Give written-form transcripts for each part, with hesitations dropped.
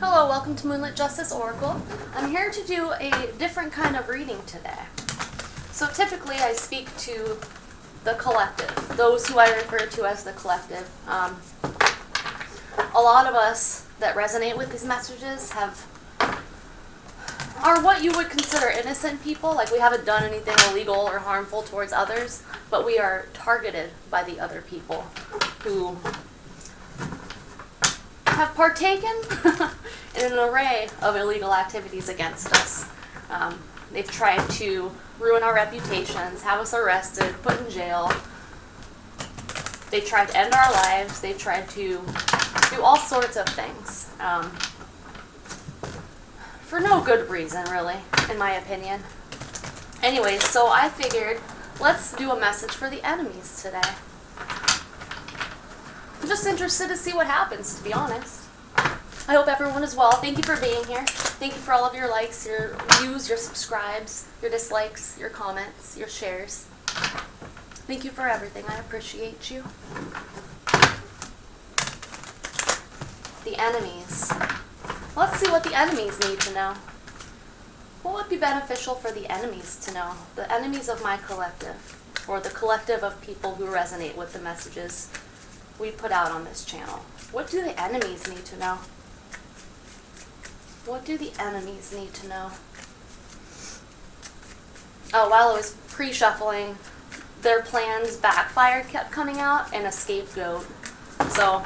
Hello, welcome to Moonlit Justice Oracle. I'm here to do a different kind of reading today. So typically I speak to the collective, those who I refer to as the collective. A lot of us that resonate with these messages are what you would consider innocent people, like we haven't done anything illegal or harmful towards others, but we are targeted by the other people who have partaken in an array of illegal activities against us. They've tried to ruin our reputations, have us arrested, put in jail. They've tried to end our lives. They've tried to do all sorts of things. For no good reason, really, in my opinion. Anyways, so I figured, let's do a message for the enemies today. I'm just interested to see what happens, to be honest. I hope everyone is well. Thank you for being here. Thank you for all of your likes, your views, your subscribes, your dislikes, your comments, your shares. Thank you for everything. I appreciate you. The enemies. Let's see what the enemies need to know. What would be beneficial for the enemies to know? The enemies of my collective, or the collective of people who resonate with the messages we put out on this channel. What do the enemies need to know? What do the enemies need to know? Oh, while I was pre-shuffling, their plans backfired, kept coming out, and a scapegoat. So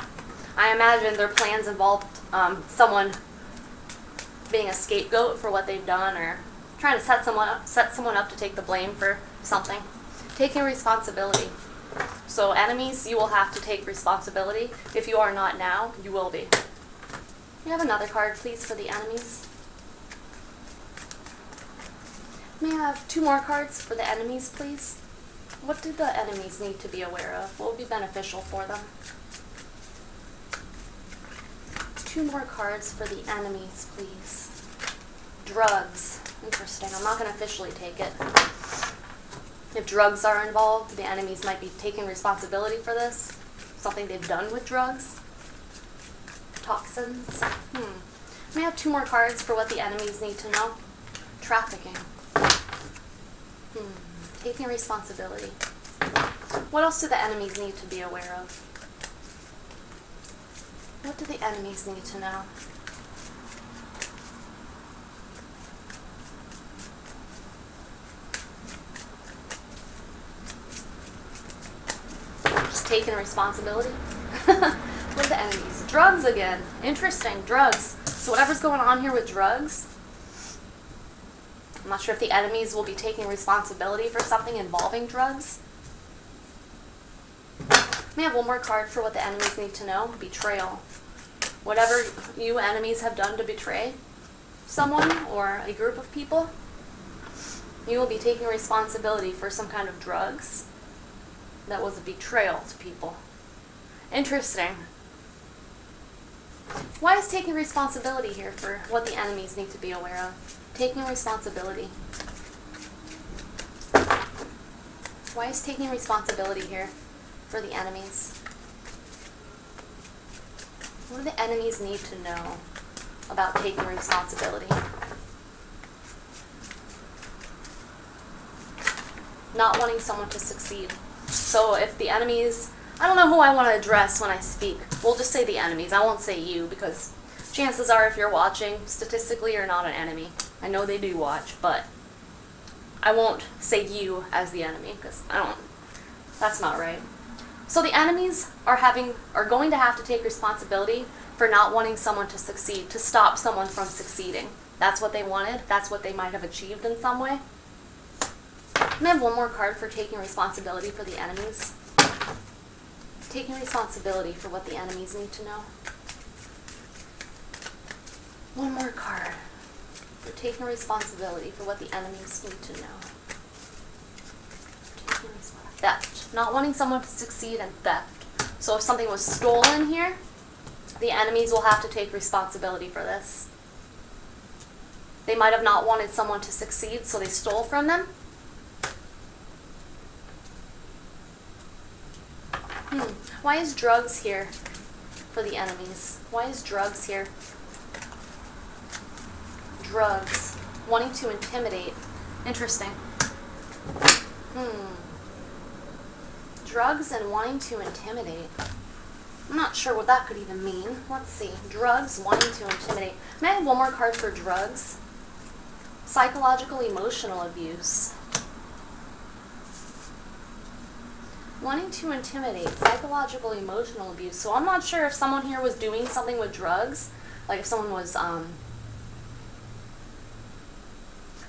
I imagine their plans involved someone being a scapegoat for what they've done, or trying to set someone up to take the blame for something. Taking responsibility. So enemies, you will have to take responsibility. If you are not now, you will be. May I have another card, please, for the enemies? May I have two more cards for the enemies, please? What do the enemies need to be aware of? What would be beneficial for them? Two more cards for the enemies, please. Drugs. Interesting. I'm not going to officially take it. If drugs are involved, the enemies might be taking responsibility for this. Something they've done with drugs. Toxins. May I have two more cards for what the enemies need to know? Trafficking. Taking responsibility. What else do the enemies need to be aware of? What do the enemies need to know? Just taking responsibility? What are the enemies? Drugs again. Interesting. Drugs. So whatever's going on here with drugs, I'm not sure if the enemies will be taking responsibility for something involving drugs. May I have one more card for what the enemies need to know? Betrayal. Whatever you enemies have done to betray someone or a group of people, you will be taking responsibility for some kind of drugs that was a betrayal to people. Interesting. Why is taking responsibility here for what the enemies need to be aware of? Taking responsibility. Why is taking responsibility here for the enemies? What do the enemies need to know about taking responsibility? Not wanting someone to succeed. So if the enemies, I don't know who I want to address when I speak. We'll just say the enemies. I won't say you, because chances are if you're watching, statistically you're not an enemy. I know they do watch, but I won't say you as the enemy, because that's not right. So the enemies are going to have to take responsibility for not wanting someone to succeed, to stop someone from succeeding. That's what they wanted. That's what they might have achieved in some way. And I have one more card for taking responsibility for the enemies. Taking responsibility for what the enemies need to know. One more card for taking responsibility for what the enemies need to know. Taking responsibility. Theft. Not wanting someone to succeed, and theft. So if something was stolen here, the enemies will have to take responsibility for this. They might have not wanted someone to succeed, so they stole from them. Why is drugs here for the enemies? Why is drugs here? Drugs. Wanting to intimidate. Interesting. Drugs and wanting to intimidate. I'm not sure what that could even mean. Let's see. Drugs, wanting to intimidate. May I have one more card for drugs? Psychological, emotional abuse. Wanting to intimidate. Psychological, emotional abuse. So I'm not sure if someone here was doing something with drugs. Like if someone was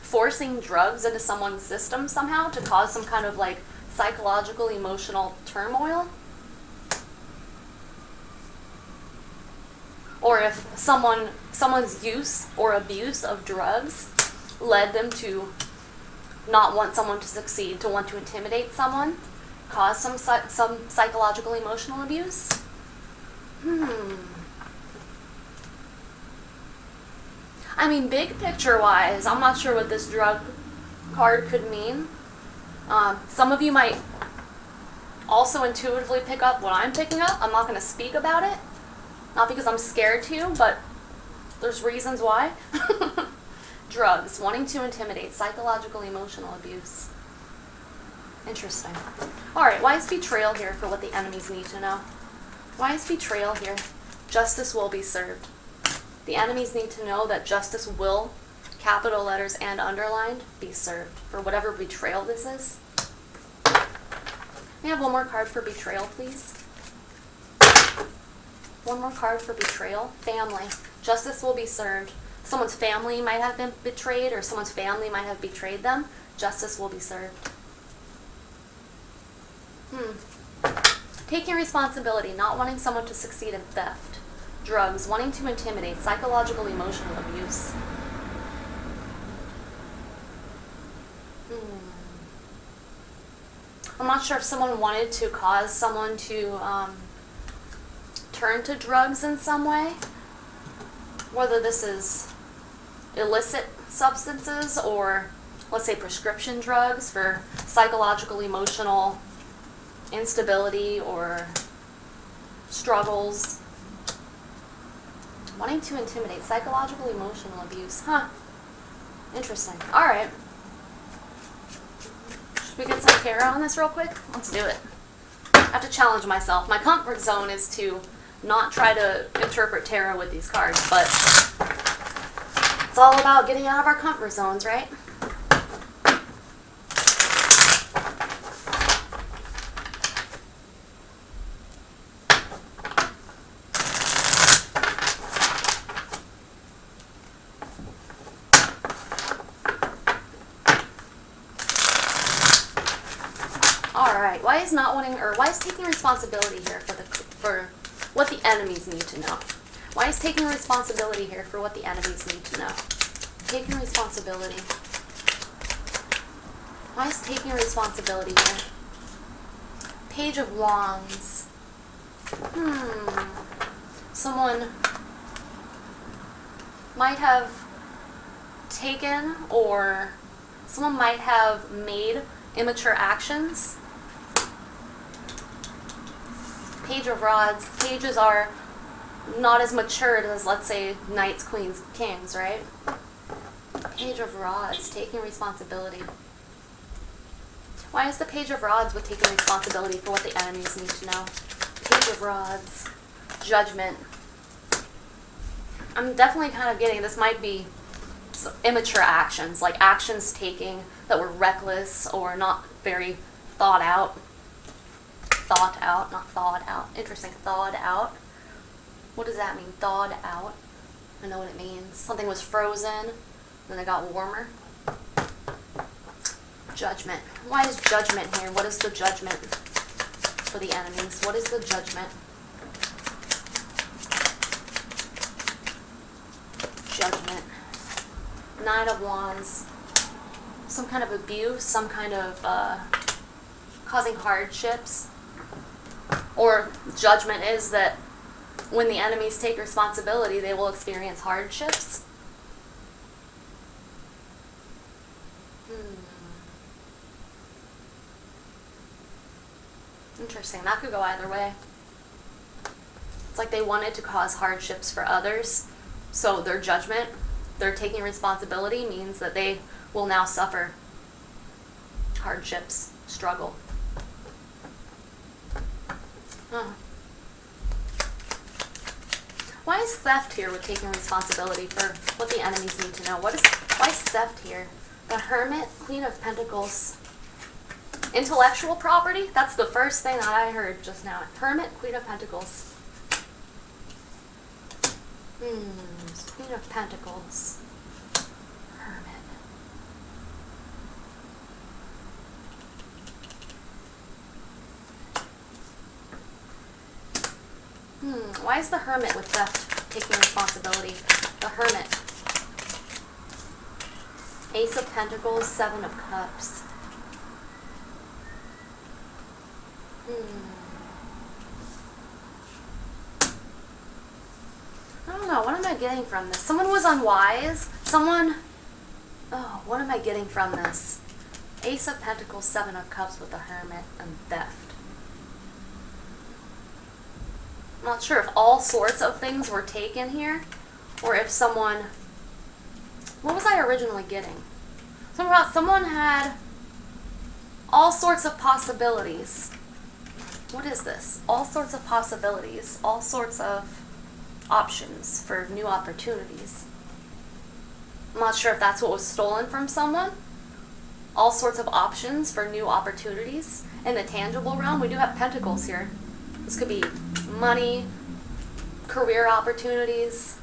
forcing drugs into someone's system somehow to cause some kind of like psychological, emotional turmoil. Or if someone's use or abuse of drugs led them to not want someone to succeed, to want to intimidate someone, cause some psychological, emotional abuse. I mean, big picture-wise, I'm not sure what this drug card could mean. Some of you might also intuitively pick up what I'm picking up. I'm not going to speak about it. Not because I'm scared to, but there's reasons why. Drugs, wanting to intimidate, psychological, emotional abuse. Interesting. Alright, why is betrayal here for what the enemies need to know? Why is betrayal here? Justice will be served. The enemies need to know that justice will, capital letters and underlined, be served for whatever betrayal this is. May I have one more card for betrayal, please? One more card for betrayal. Family. Justice will be served. Someone's family might have been betrayed, or someone's family might have betrayed them. Justice will be served. Taking responsibility, not wanting someone to succeed in theft. Drugs, wanting to intimidate, psychological, emotional abuse. I'm not sure if someone wanted to cause someone to turn to drugs in some way. Whether this is illicit substances or, let's say, prescription drugs for psychological, emotional instability or struggles. Wanting to intimidate, psychological, emotional abuse. Interesting. Alright. Should we get some tarot on this real quick? Let's do it. I have to challenge myself. My comfort zone is to not try to interpret tarot with these cards, but it's all about getting out of our comfort zones, right? Alright, why is taking responsibility here for what the enemies need to know? Why is taking responsibility here for what the enemies need to know? Taking responsibility. Why is taking responsibility here? Page of Wands. Someone might have taken, or someone might have made immature actions. Page of Rods. Pages are not as matured as, let's say, Knights, Queens, Kings, right? Page of Rods, taking responsibility. Why is the Page of Rods with taking responsibility for what the enemies need to know? Page of Rods, Judgment. I'm definitely kind of getting, this might be immature actions, like actions taking that were reckless or not very thought out. Not thawed out. Interesting, thawed out. What does that mean, thawed out? I know what it means. Something was frozen, then it got warmer. Judgment. Why is judgment here? What is the judgment for the enemies? What is the judgment? Judgment. Nine of Wands. Some kind of abuse, some kind of causing hardships. Or judgment is that when the enemies take responsibility, they will experience hardships. Interesting. That could go either way. It's like they wanted to cause hardships for others, so their judgment They're taking responsibility means that they will now suffer hardships, struggle. Huh. Why is theft here with taking responsibility for what the enemies need to know? Why is theft here? The Hermit, Queen of Pentacles. Intellectual property? That's the first thing that I heard just now. Hermit, Queen of Pentacles. Queen of Pentacles. Hermit. Why is the Hermit with theft taking responsibility? The Hermit. Ace of Pentacles, Seven of Cups. I don't know. What am I getting from this? Someone was unwise. Oh, what am I getting from this? Ace of Pentacles, Seven of Cups with the Hermit, and theft. I'm not sure if all sorts of things were taken here, or if someone... What was I originally getting? Something about someone had all sorts of possibilities. What is this? All sorts of possibilities. All sorts of options for new opportunities. I'm not sure if that's what was stolen from someone. All sorts of options for new opportunities. In the tangible realm, we do have pentacles here. This could be money, career opportunities.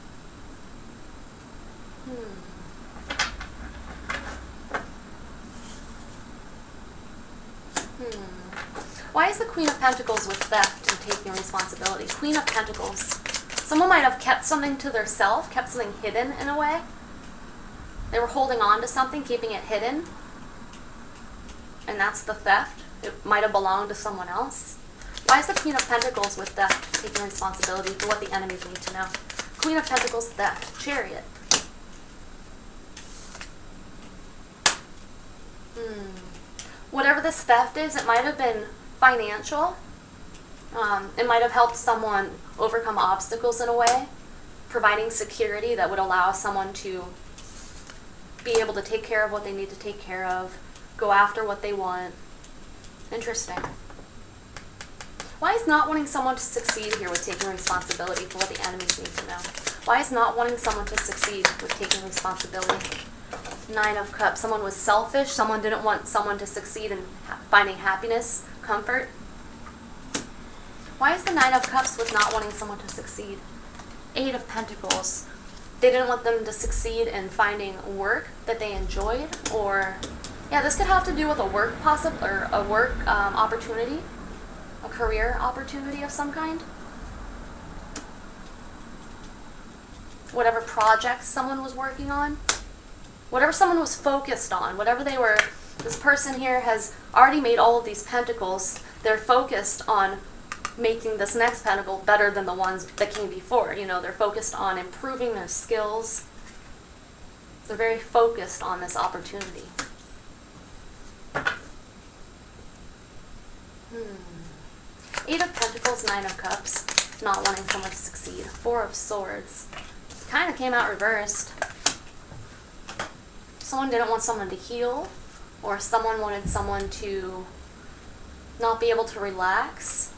Why is the Queen of Pentacles with theft and taking responsibility? Queen of Pentacles. Someone might have kept something to themselves, kept something hidden in a way. They were holding on to something, keeping it hidden. And that's the theft. It might have belonged to someone else. Why is the Queen of Pentacles with theft taking responsibility for what the enemies need to know? Queen of Pentacles, theft. Chariot. Whatever this theft is, it might have been financial. It might have helped someone overcome obstacles in a way, providing security that would allow someone to be able to take care of what they need to take care of, go after what they want. Interesting. Why is not wanting someone to succeed here with taking responsibility for what the enemies need to know? Why is not wanting someone to succeed with taking responsibility? Nine of Cups. Someone was selfish. Someone didn't want someone to succeed in finding happiness, comfort. Why is the Nine of Cups with not wanting someone to succeed? Eight of Pentacles. They didn't want them to succeed in finding work that they enjoyed, or yeah, this could have to do with a work opportunity, a career opportunity of some kind. Whatever projects someone was working on, whatever someone was focused on, whatever they were. This person here has already made all of these pentacles. They're focused on making this next pentacle better than the ones that came before. You know, they're focused on improving their skills. They're very focused on this opportunity. Eight of Pentacles, Nine of Cups, not wanting someone to succeed. Four of Swords. Kind of came out reversed. Someone didn't want someone to heal, or someone wanted someone to not be able to relax.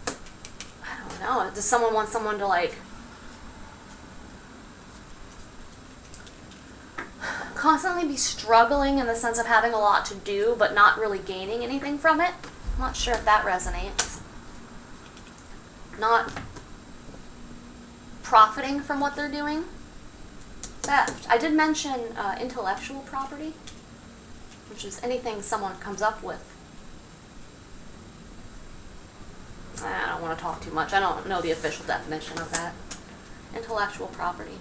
I don't know. Does someone want someone to, like, constantly be struggling in the sense of having a lot to do but not really gaining anything from it? I'm not sure if that resonates. Not profiting from what they're doing. Theft. I did mention intellectual property, which is anything someone comes up with. I don't want to talk too much. I don't know the official definition of that. Intellectual property.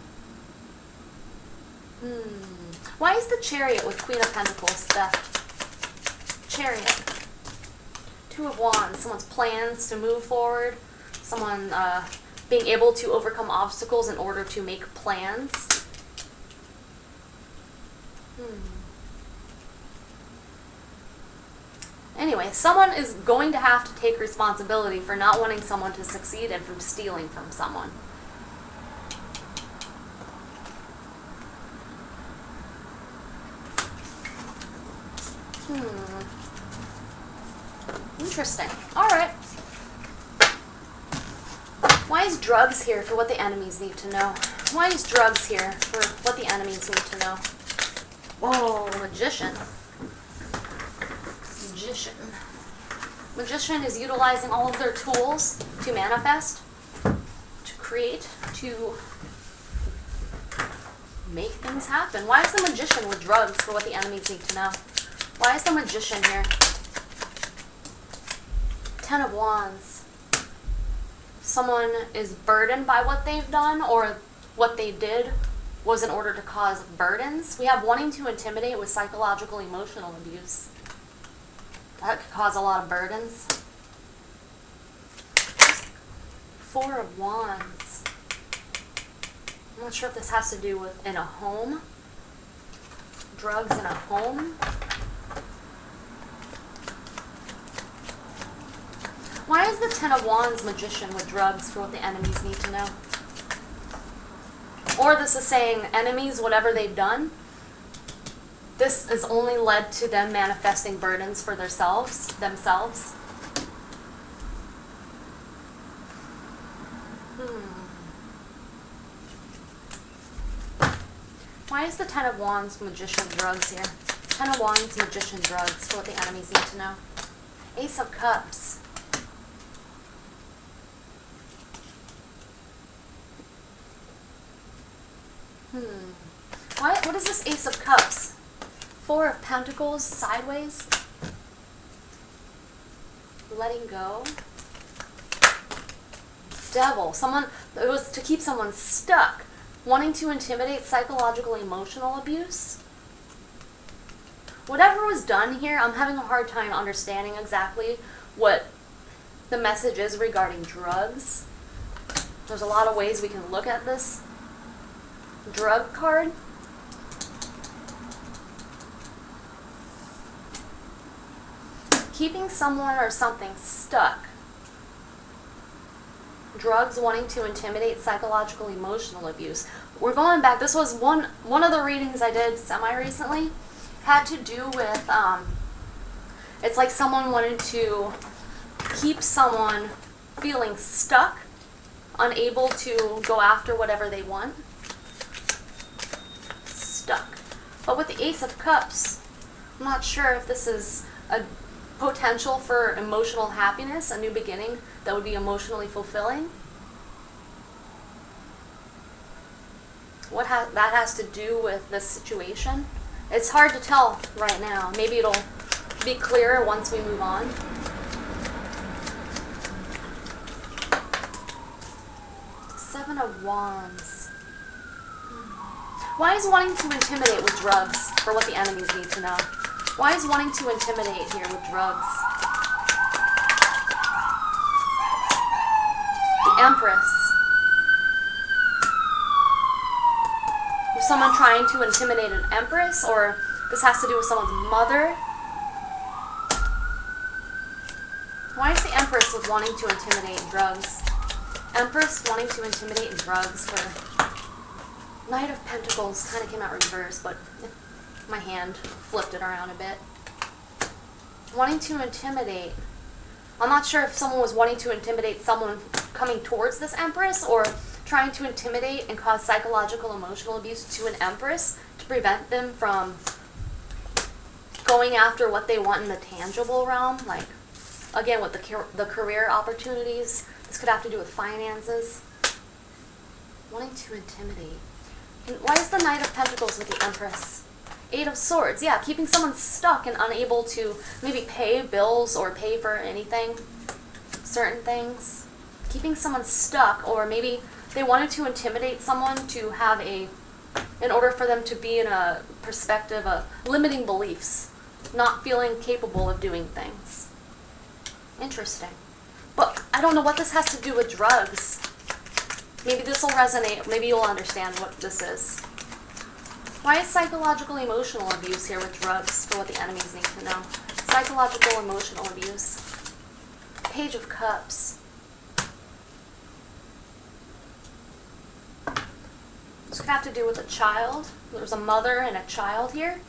Why is the Chariot with Queen of Pentacles theft? Chariot. Two of Wands. Someone's plans to move forward. Someone being able to overcome obstacles in order to make plans. Anyway, someone is going to have to take responsibility for not wanting someone to succeed and from stealing from someone. Interesting. Alright. Why is drugs here for what the enemies need to know? Why is drugs here for what the enemies need to know? Whoa, magician. Magician. Magician is utilizing all of their tools to manifest, to create, to make things happen. Why is the magician with drugs for what the enemies need to know? Why is the magician here? 10 of Wands. Someone is burdened by what they've done, or what they did was in order to cause burdens. We have wanting to intimidate with psychological emotional abuse. That could cause a lot of burdens. 4 of Wands. I'm not sure if this has to do with in a home. Drugs in a home. Why is the 10 of Wands magician with drugs for what the enemies need to know? Or this is saying enemies, whatever they've done, this has only led to them manifesting burdens for themselves. Why is the 10 of Wands magician drugs here? 10 of Wands magician drugs for what the enemies need to know. Ace of Cups. What is this Ace of Cups? 4 of Pentacles sideways. Letting go. Devil. It was to keep someone stuck. Wanting to intimidate, psychological, emotional abuse. Whatever was done here, I'm having a hard time understanding exactly what the message is regarding drugs. There's a lot of ways we can look at this drug card. Keeping someone or something stuck. Drugs, wanting to intimidate, psychological, emotional abuse. We're going back. This was one of the readings I did semi-recently. Had to do with, it's like someone wanted to keep someone feeling stuck, unable to go after whatever they want. Stuck. But with the Ace of Cups, I'm not sure if this is a potential for emotional happiness, a new beginning that would be emotionally fulfilling. What that has to do with this situation? It's hard to tell right now. Maybe it'll be clearer once we move on. Seven of Wands. Why is wanting to intimidate with drugs for what the enemies need to know? Why is wanting to intimidate here with drugs? The Empress. Was someone trying to intimidate an Empress, or this has to do with someone's mother? Why is the Empress with wanting to intimidate drugs? Empress wanting to intimidate and drugs for Knight of Pentacles. Kind of came out reverse, but my hand flipped it around a bit. Wanting to intimidate. I'm not sure if someone was wanting to intimidate someone coming towards this Empress, or trying to intimidate and cause psychological, emotional abuse to an Empress to prevent them from going after what they want in the tangible realm. Like, again, with the career opportunities. This could have to do with finances. Wanting to intimidate. And why is the Knight of Pentacles with the Empress? 8 of Swords. Yeah, keeping someone stuck and unable to maybe pay bills or pay for anything, certain things. Keeping someone stuck, or maybe they wanted to intimidate someone to have in order for them to be in a perspective of limiting beliefs, not feeling capable of doing things. Interesting. But I don't know what this has to do with drugs. Maybe this will resonate. Maybe you'll understand what this is. Why is psychological emotional abuse here with drugs for what the enemies need to know? Psychological emotional abuse. Page of Cups. This could have to do with a child. There's a mother and a child here.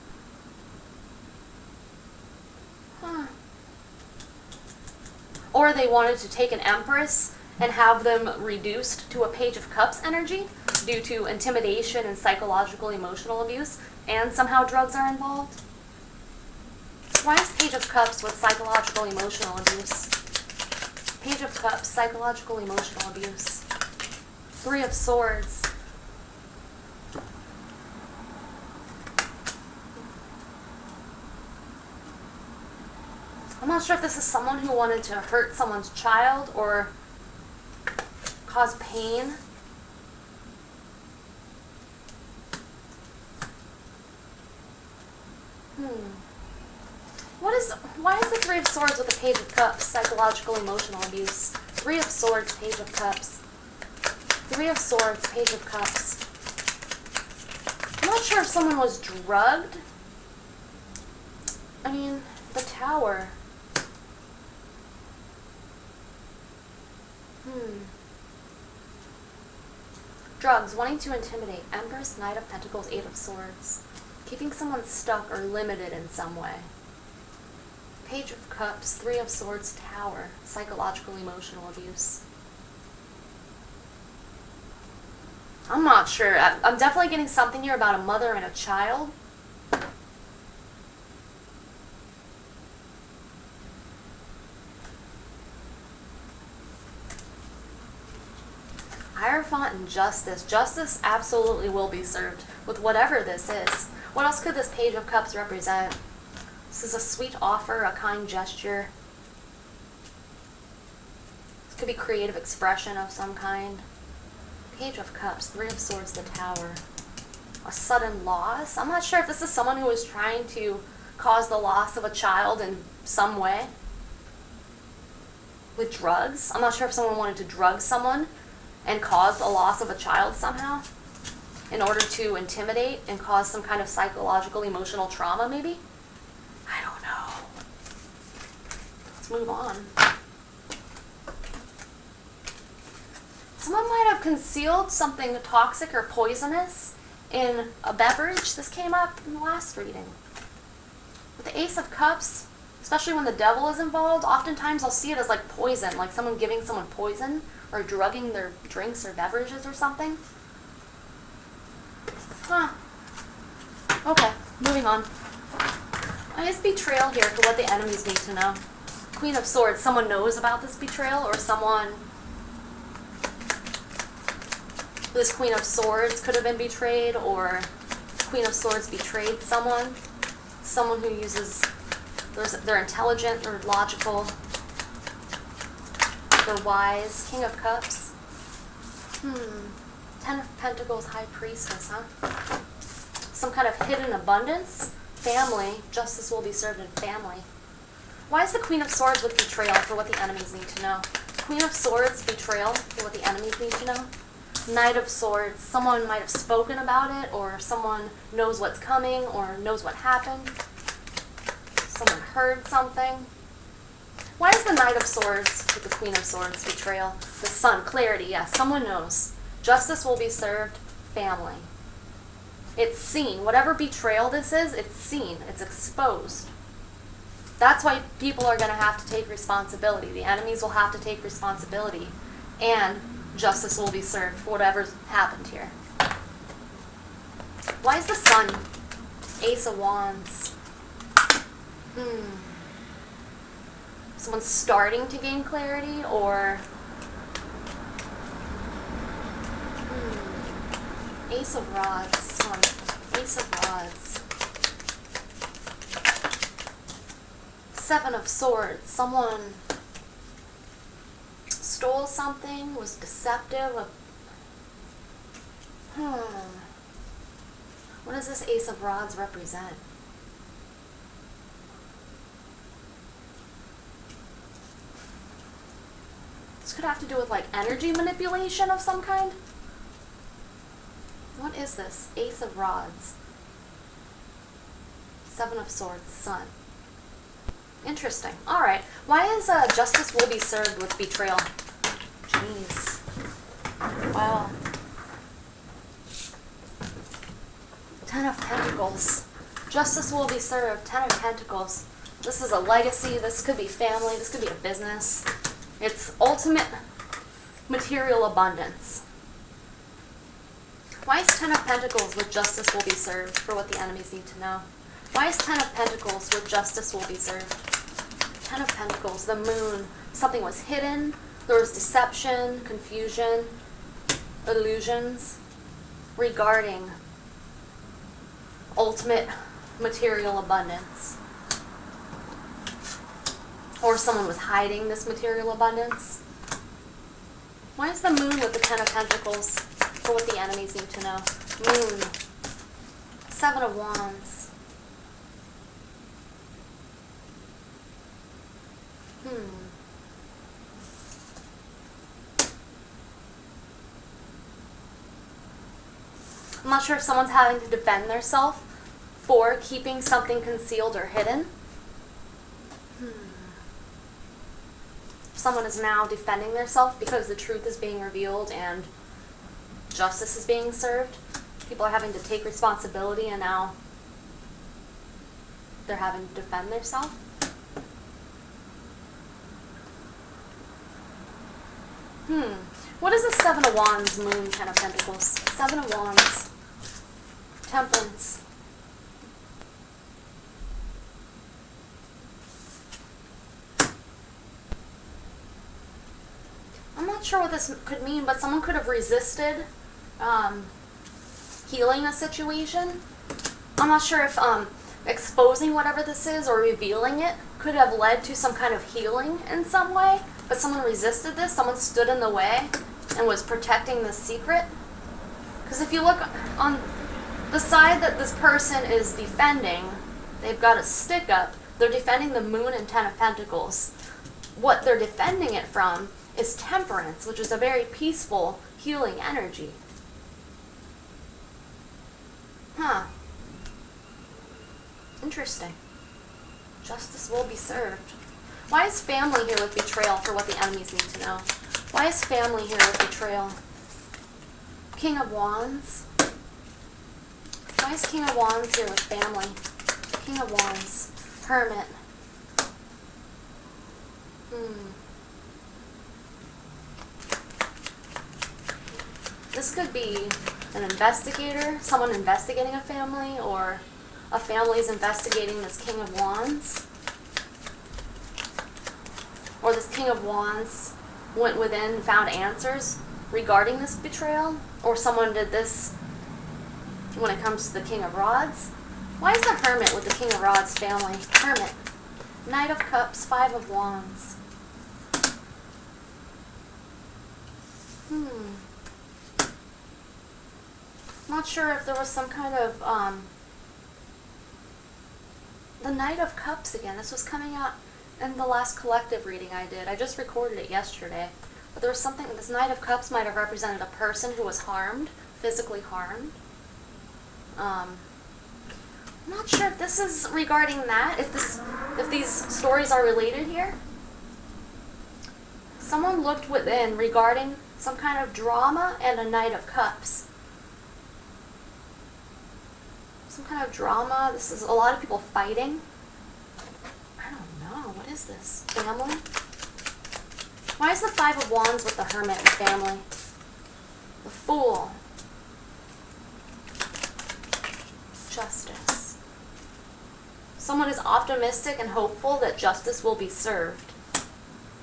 Or they wanted to take an Empress and have them reduced to a Page of Cups energy due to intimidation and psychological emotional abuse, and somehow drugs are involved. Why is Page of Cups with psychological emotional abuse? Page of Cups, psychological emotional abuse. Three of Swords. I'm not sure if this is someone who wanted to hurt someone's child or cause pain. Why is the Three of Swords with the Page of Cups psychological emotional abuse? Three of Swords, Page of Cups. Three of Swords, Page of Cups. I'm not sure if someone was drugged. I mean, the Tower. Drugs, wanting to intimidate. Empress, Knight of Pentacles, Eight of Swords. Keeping someone stuck or limited in some way. Page of Cups, Three of Swords, Tower. Psychological emotional abuse. I'm not sure. I'm definitely getting something here about a mother and a child. Hierophant and Justice. Justice absolutely will be served with whatever this is. What else could this Page of Cups represent? This is a sweet offer, a kind gesture. This could be creative expression of some kind. Page of Cups, Three of Swords, the Tower. A sudden loss. I'm not sure if this is someone who is trying to cause the loss of a child in some way. With drugs. I'm not sure if someone wanted to drug someone and cause a loss of a child somehow in order to intimidate and cause some kind of psychological, emotional trauma, maybe? I don't know. Let's move on. Someone might have concealed something toxic or poisonous in a beverage. This came up in the last reading. With the Ace of Cups, especially when the devil is involved, oftentimes I'll see it as like poison, like someone giving someone poison or drugging their drinks or beverages or something. Huh. Okay, moving on. I guess betrayal here for what the enemies need to know. Queen of Swords, someone knows about this betrayal, or someone... This Queen of Swords could have been betrayed, or Queen of Swords betrayed someone. Someone who uses... They're intelligent, or logical. They're wise. King of Cups. Ten of Pentacles, High Priestess, huh? Some kind of hidden abundance. Family. Justice will be served in family. Why is the Queen of Swords with betrayal for what the enemies need to know? Queen of Swords, betrayal for what the enemies need to know. Knight of Swords. Someone might have spoken about it, or someone knows what's coming, or knows what happened. Someone heard something. Why is the Knight of Swords with the Queen of Swords betrayal? The Sun, clarity, yes, someone knows. Justice will be served, family. It's seen. Whatever betrayal this is, it's seen. It's exposed. That's why people are going to have to take responsibility. The enemies will have to take responsibility. And justice will be served for whatever's happened here. Why is the Sun? Ace of Wands. Someone's starting to gain clarity, or Ace of Rods. Sun. Ace of Rods. Seven of Swords. Someone stole something, was deceptive. What does this Ace of Rods represent? This could have to do with like energy manipulation of some kind. What is this? Ace of Rods. Seven of Swords. Sun. Interesting. Alright. Why is justice will be served with betrayal? Jeez. Wow. Ten of Pentacles. Justice will be served. Ten of Pentacles. This is a legacy. This could be family. This could be a business. It's ultimate material abundance. Why is Ten of Pentacles with justice will be served for what the enemies need to know? Why is Ten of Pentacles with justice will be served? Ten of Pentacles, the moon. Something was hidden. There was deception, confusion, illusions regarding ultimate material abundance. Or someone was hiding this material abundance. Why is the moon with the Ten of Pentacles for what the enemies need to know? Moon. Seven of Wands. I'm not sure if someone's having to defend themselves for keeping something concealed or hidden. Someone is now defending themselves because the truth is being revealed and justice is being served. People are having to take responsibility and now they're having to defend themselves. What is the Seven of Wands, Moon, Ten of Pentacles? Seven of Wands. Temperance. I'm not sure what this could mean, but someone could have resisted healing a situation. I'm not sure if exposing whatever this is or revealing it could have led to some kind of healing in some way, but someone resisted this, someone stood in the way and was protecting the secret. Because if you look on the side that this person is defending, they've got a stick up, they're defending the moon and Ten of Pentacles. What they're defending it from is temperance, which is a very peaceful, healing energy. Interesting. Justice will be served. Why is family here with betrayal for what the enemies need to know? Why is family here with betrayal? King of Wands. Why is King of Wands here with family? King of Wands. Hermit. This could be an investigator, someone investigating a family, or a family is investigating this King of Wands. Or this King of Wands went within and found answers regarding this betrayal. Or someone did this when it comes to the King of Rods. Why is the Hermit with the King of Rods family? Hermit. Knight of Cups, Five of Wands. Not sure if there was some kind of the Knight of Cups again. This was coming out in the last collective reading I did. I just recorded it yesterday. But there was something, this Knight of Cups might have represented a person who was harmed, physically harmed. I'm not sure if this is regarding that, if these stories are related here. Someone looked within regarding some kind of drama and a Knight of Cups. Some kind of drama. This is a lot of people fighting. I don't know. What is this? Family? Why is the Five of Wands with the Hermit and family? The Fool. Justice. Someone is optimistic and hopeful that justice will be served.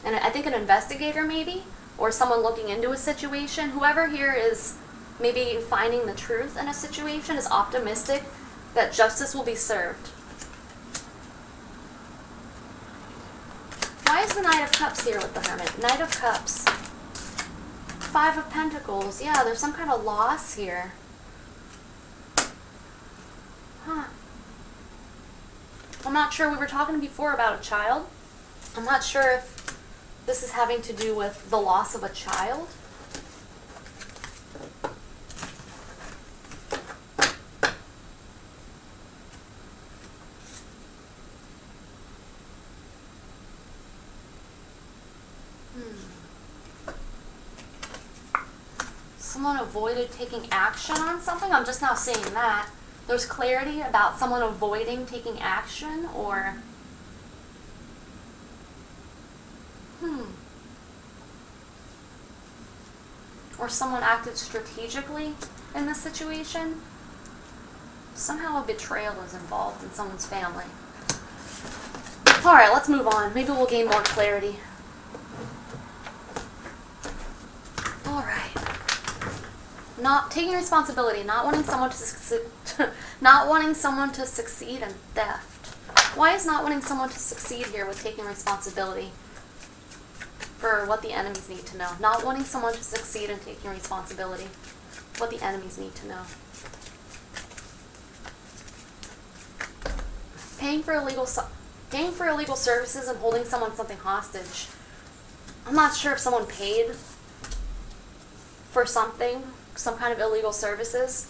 And I think an investigator maybe, or someone looking into a situation, whoever here is maybe finding the truth in a situation is optimistic that justice will be served. Why is the Knight of Cups here with the Hermit? Knight of Cups. Five of Pentacles. Yeah, there's some kind of loss here. I'm not sure. We were talking before about a child. I'm not sure if this is having to do with the loss of a child. Someone avoided taking action on something. I'm just now seeing that. There's clarity about someone avoiding taking action, or or someone acted strategically in this situation. Somehow a betrayal is involved in someone's family. Alright, let's move on. Maybe we'll gain more clarity. Alright. Not taking responsibility, not wanting someone to succeed, not wanting someone to succeed in theft. Why is not wanting someone to succeed here with taking responsibility for what the enemies need to know? Not wanting someone to succeed in taking responsibility, what the enemies need to know. Paying for illegal services and holding someone something hostage. I'm not sure if someone paid for something, some kind of illegal services,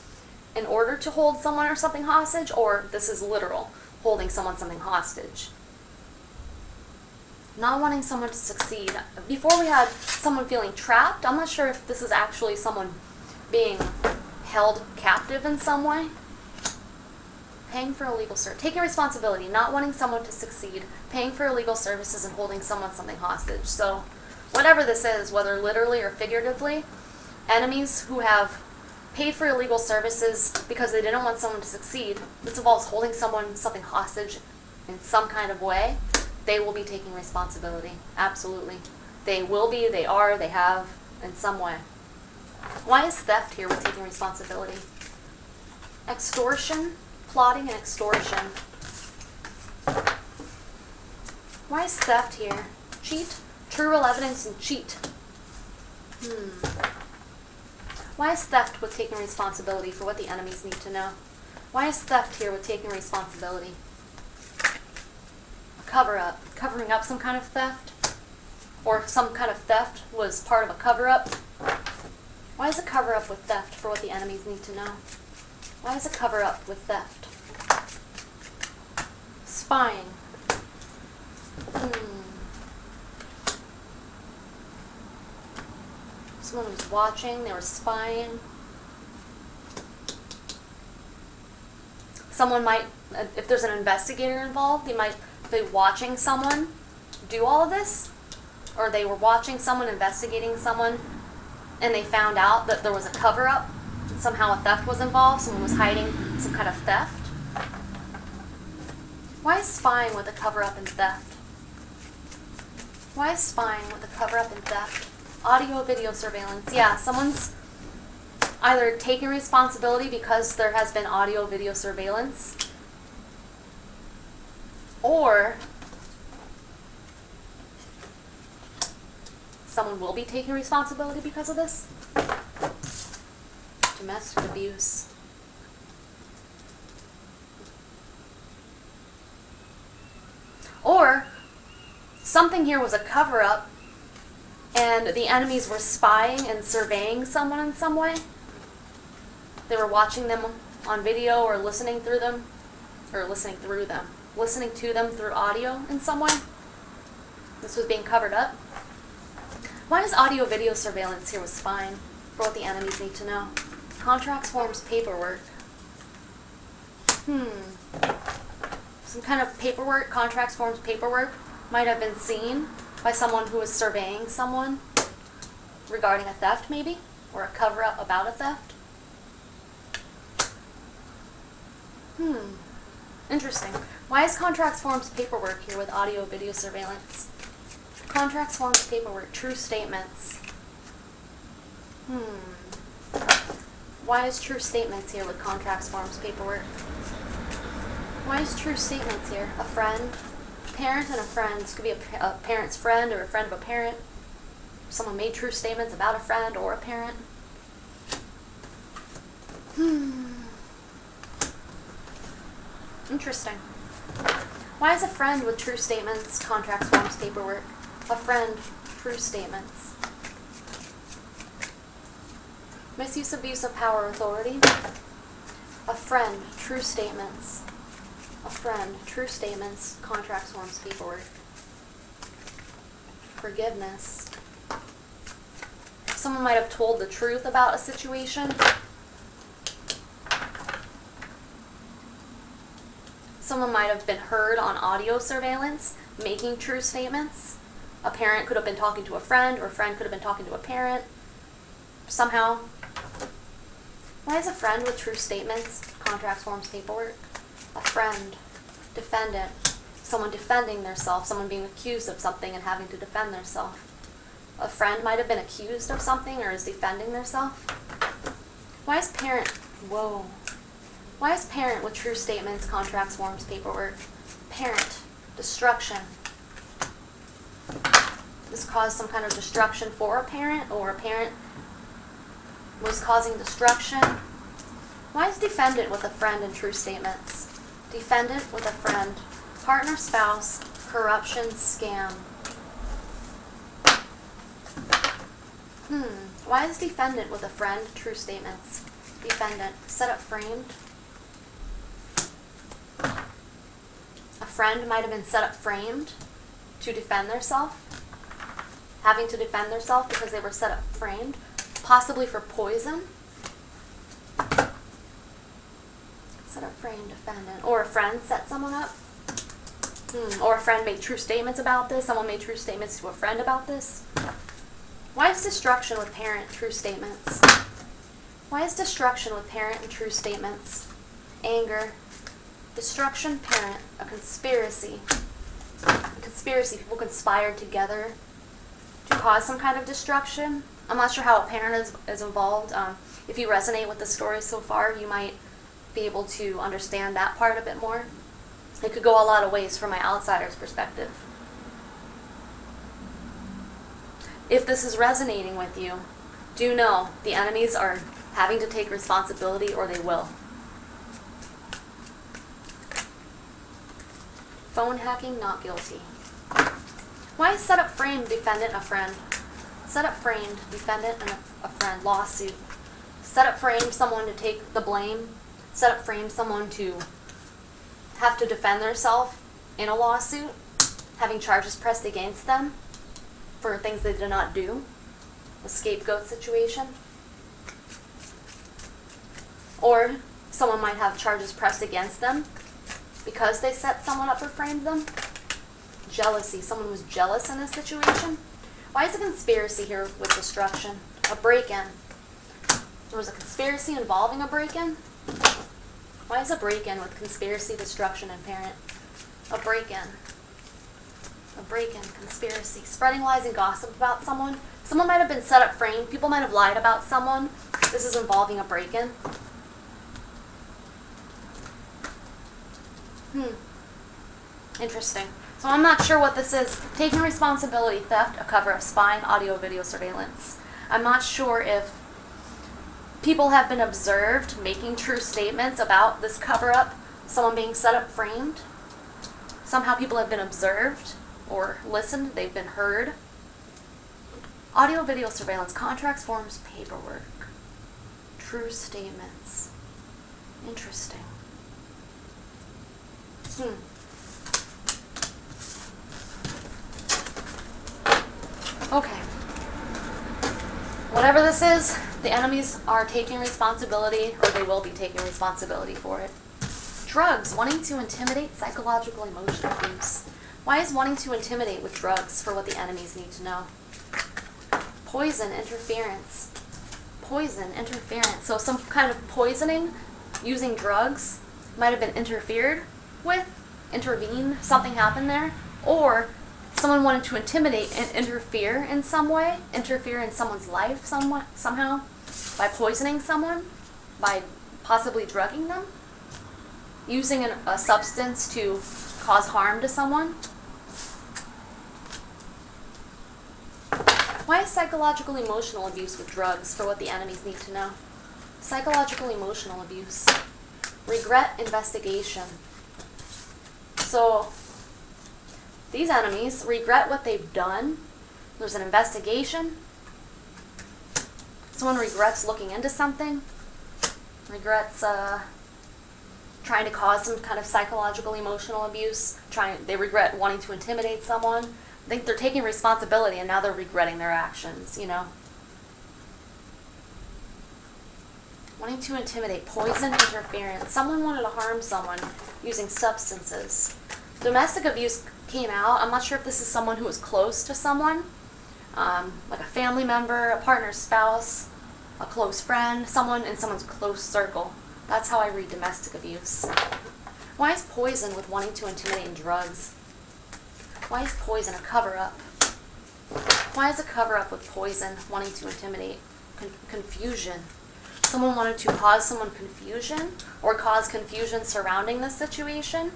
in order to hold someone or something hostage, or this is literal, holding someone something hostage. Not wanting someone to succeed. Before we had someone feeling trapped. I'm not sure if this is actually someone being held captive in some way. Paying for illegal service. Taking responsibility, not wanting someone to succeed, paying for illegal services, and holding someone something hostage. So, whatever this is, whether literally or figuratively, enemies who have paid for illegal services because they didn't want someone to succeed, this involves holding someone something hostage in some kind of way, they will be taking responsibility. Absolutely. They will be, they are, they have, in some way. Why is theft here with taking responsibility? Extortion. Plotting and extortion. Why is theft here? Cheat? True evidence and cheat. Why is theft with taking responsibility for what the enemies need to know? Why is theft here with taking responsibility? A cover-up. Covering up some kind of theft? Or some kind of theft was part of a cover-up? Why is a cover-up with theft for what the enemies need to know? Why is a cover-up with theft? Spying. Someone was watching, they were spying. Someone might, if there's an investigator involved, they might be watching someone do all of this. Or they were watching someone, investigating someone, and they found out that there was a cover-up. Somehow a theft was involved, someone was hiding some kind of theft. Why is spying with a cover-up and theft? Why is spying with a cover-up and theft? Audio, video surveillance. Yeah, someone's either taking responsibility because there has been audio, video surveillance, or someone will be taking responsibility because of this. Domestic abuse. Or something here was a cover-up and the enemies were spying and surveying someone in some way. They were watching them on video or listening to them through audio in some way. This was being covered up. Why is audio video surveillance here with spying for what the enemies need to know? Contracts, forms, paperwork. Some kind of paperwork, contracts, forms, paperwork might have been seen by someone who was surveying someone regarding a theft, maybe, or a cover-up about a theft. Interesting. Why is contracts, forms, paperwork here with audio, video surveillance? Contracts, forms, paperwork, true statements. Why is true statements here with contracts, forms, paperwork? Why is true statements here? A friend, parent and a friend. This could be a parent's friend or a friend of a parent. Someone made true statements about a friend or a parent. Interesting. Why is a friend with true statements, contracts, forms, paperwork? A friend, true statements. Misuse, abuse of power, authority. A friend, true statements. A friend, true statements, contracts, forms, paperwork. Forgiveness. Someone might have told the truth about a situation. Someone might have been heard on audio surveillance making true statements. A parent could have been talking to a friend, or a friend could have been talking to a parent. somehow. Why is a friend with true statements, contracts, forms, paperwork? A friend, defendant, someone defending themselves, someone being accused of something and having to defend themselves. A friend might have been accused of something or is defending themselves. Why is parent, whoa. Why is parent with true statements, contracts, forms, paperwork? Parent, destruction. This caused some kind of destruction for a parent, or a parent was causing destruction. Why is defendant with a friend in true statements? Defendant with a friend. Partner, spouse, corruption, scam. Why is defendant with a friend, true statements? Defendant, set up, framed. A friend might have been set up, framed to defend themselves. Having to defend themselves because they were set up, framed. Possibly for poison. Set up, framed, defendant. Or a friend set someone up. Or a friend made true statements about this. Someone made true statements to a friend about this. Why is destruction with parent, true statements? Why is destruction with parent and true statements? Anger. Destruction, parent. A conspiracy. A conspiracy. People conspired together to cause some kind of destruction. I'm not sure how a parent is involved. If you resonate with the story so far, you might be able to understand that part a bit more. It could go a lot of ways from my outsider's perspective. If this is resonating with you, do know the enemies are having to take responsibility or they will. Phone hacking, not guilty. Why is set up, framed, defendant, a friend? Set up, framed, defendant, and a friend. Lawsuit. Set up, framed, someone to take the blame. Set up, framed, someone to have to defend themselves in a lawsuit, having charges pressed against them for things they did not do. A scapegoat situation. Or someone might have charges pressed against them because they set someone up or framed them. Jealousy. Someone was jealous in this situation. Why is a conspiracy here with destruction? A break-in. There was a conspiracy involving a break-in. Why is a break-in with conspiracy, destruction, and parent? A break-in. A break-in, conspiracy. Spreading lies and gossip about someone. Someone might have been set up, framed. People might have lied about someone. This is involving a break-in. Interesting. So I'm not sure what this is. Taking responsibility, theft, a cover-up, spying, audio, video surveillance. I'm not sure if people have been observed making true statements about this cover-up, someone being set up, framed. Somehow people have been observed or listened, they've been heard. Audio, video surveillance, contracts, forms, paperwork. True statements. Interesting. Okay. Whatever this is, the enemies are taking responsibility, or they will be taking responsibility for it. Drugs, wanting to intimidate, psychological, emotional abuse. Why is wanting to intimidate with drugs for what the enemies need to know? Poison, interference. Poison, interference. So some kind of poisoning using drugs might have been interfered with, intervened, something happened there, or someone wanted to intimidate and interfere in some way, interfere in someone's life somehow, by poisoning someone, by possibly drugging them, using a substance to cause harm to someone. Why is psychological emotional abuse with drugs for what the enemies need to know? Psychological emotional abuse. Regret, investigation. So these enemies regret what they've done. There's an investigation. Someone regrets looking into something. Regrets trying to cause some kind of psychological emotional abuse. They regret wanting to intimidate someone. I think they're taking responsibility and now they're regretting their actions, you know. Wanting to intimidate, poison, interference. Someone wanted to harm someone using substances. Domestic abuse came out. I'm not sure if this is someone who was close to someone, like a family member, a partner, spouse. a close friend, someone in someone's close circle. That's how I read domestic abuse. Why is poison with wanting to intimidate and drugs? Why is poison a cover-up? Why is a cover-up with poison wanting to intimidate? Confusion. Someone wanted to cause someone confusion or cause confusion surrounding this situation?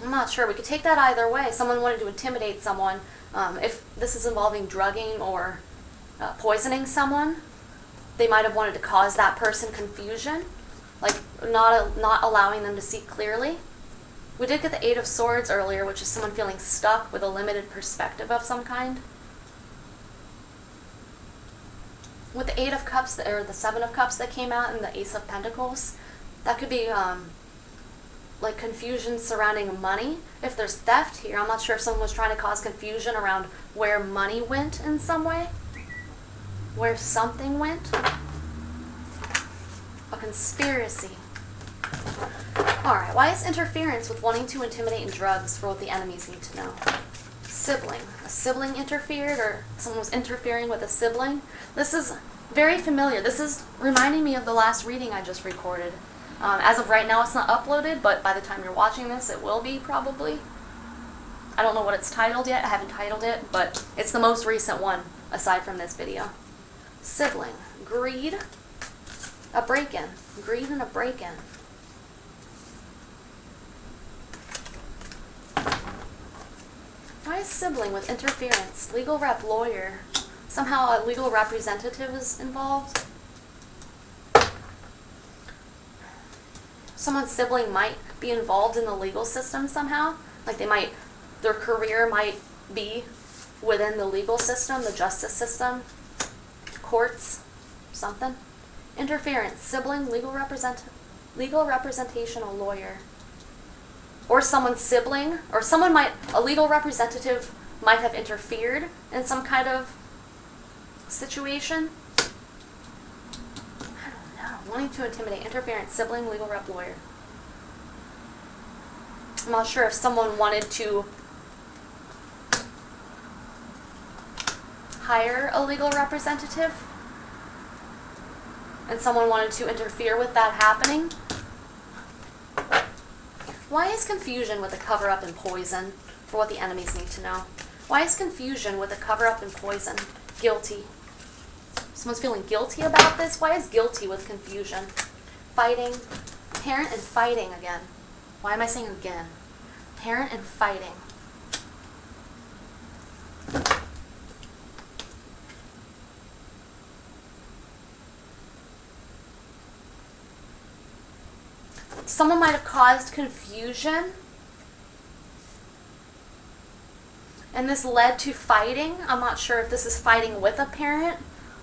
I'm not sure. We could take that either way. Someone wanted to intimidate someone. If this is involving drugging or poisoning someone, they might have wanted to cause that person confusion, like not allowing them to see clearly. We did get the Eight of Swords earlier, which is someone feeling stuck with a limited perspective of some kind. With the Eight of Cups, or the Seven of Cups that came out, and the Ace of Pentacles, that could be like confusion surrounding money. If there's theft here, I'm not sure if someone was trying to cause confusion around where money went in some way, where something went. A conspiracy. Alright, why is interference with wanting to intimidate and drugs for what the enemies need to know? Sibling. A sibling interfered, or someone was interfering with a sibling. This is very familiar. This is reminding me of the last reading I just recorded. As of right now, it's not uploaded, but by the time you're watching this, it will be, probably. I don't know what it's titled yet. I haven't titled it, but it's the most recent one, aside from this video. Sibling. Greed. A break-in. Greed and a break-in. Why is sibling with interference? Legal rep, lawyer. Somehow a legal representative is involved. Someone's sibling might be involved in the legal system somehow. Like their career might be within the legal system, the justice system, courts, something. Interference, sibling, legal representation, a lawyer. Or someone's sibling, or a legal representative might have interfered in some kind of situation. I don't know. Wanting to intimidate, interference, sibling, legal rep, lawyer. I'm not sure if someone wanted to hire a legal representative and someone wanted to interfere with that happening. Why is confusion with a cover-up and poison for what the enemies need to know? Why is confusion with a cover-up and poison? Guilty. Someone's feeling guilty about this? Why is guilty with confusion? Fighting. Parent and fighting again. Why am I saying again? Parent and fighting. Someone might have caused confusion, and this led to fighting. I'm not sure if this is fighting with a parent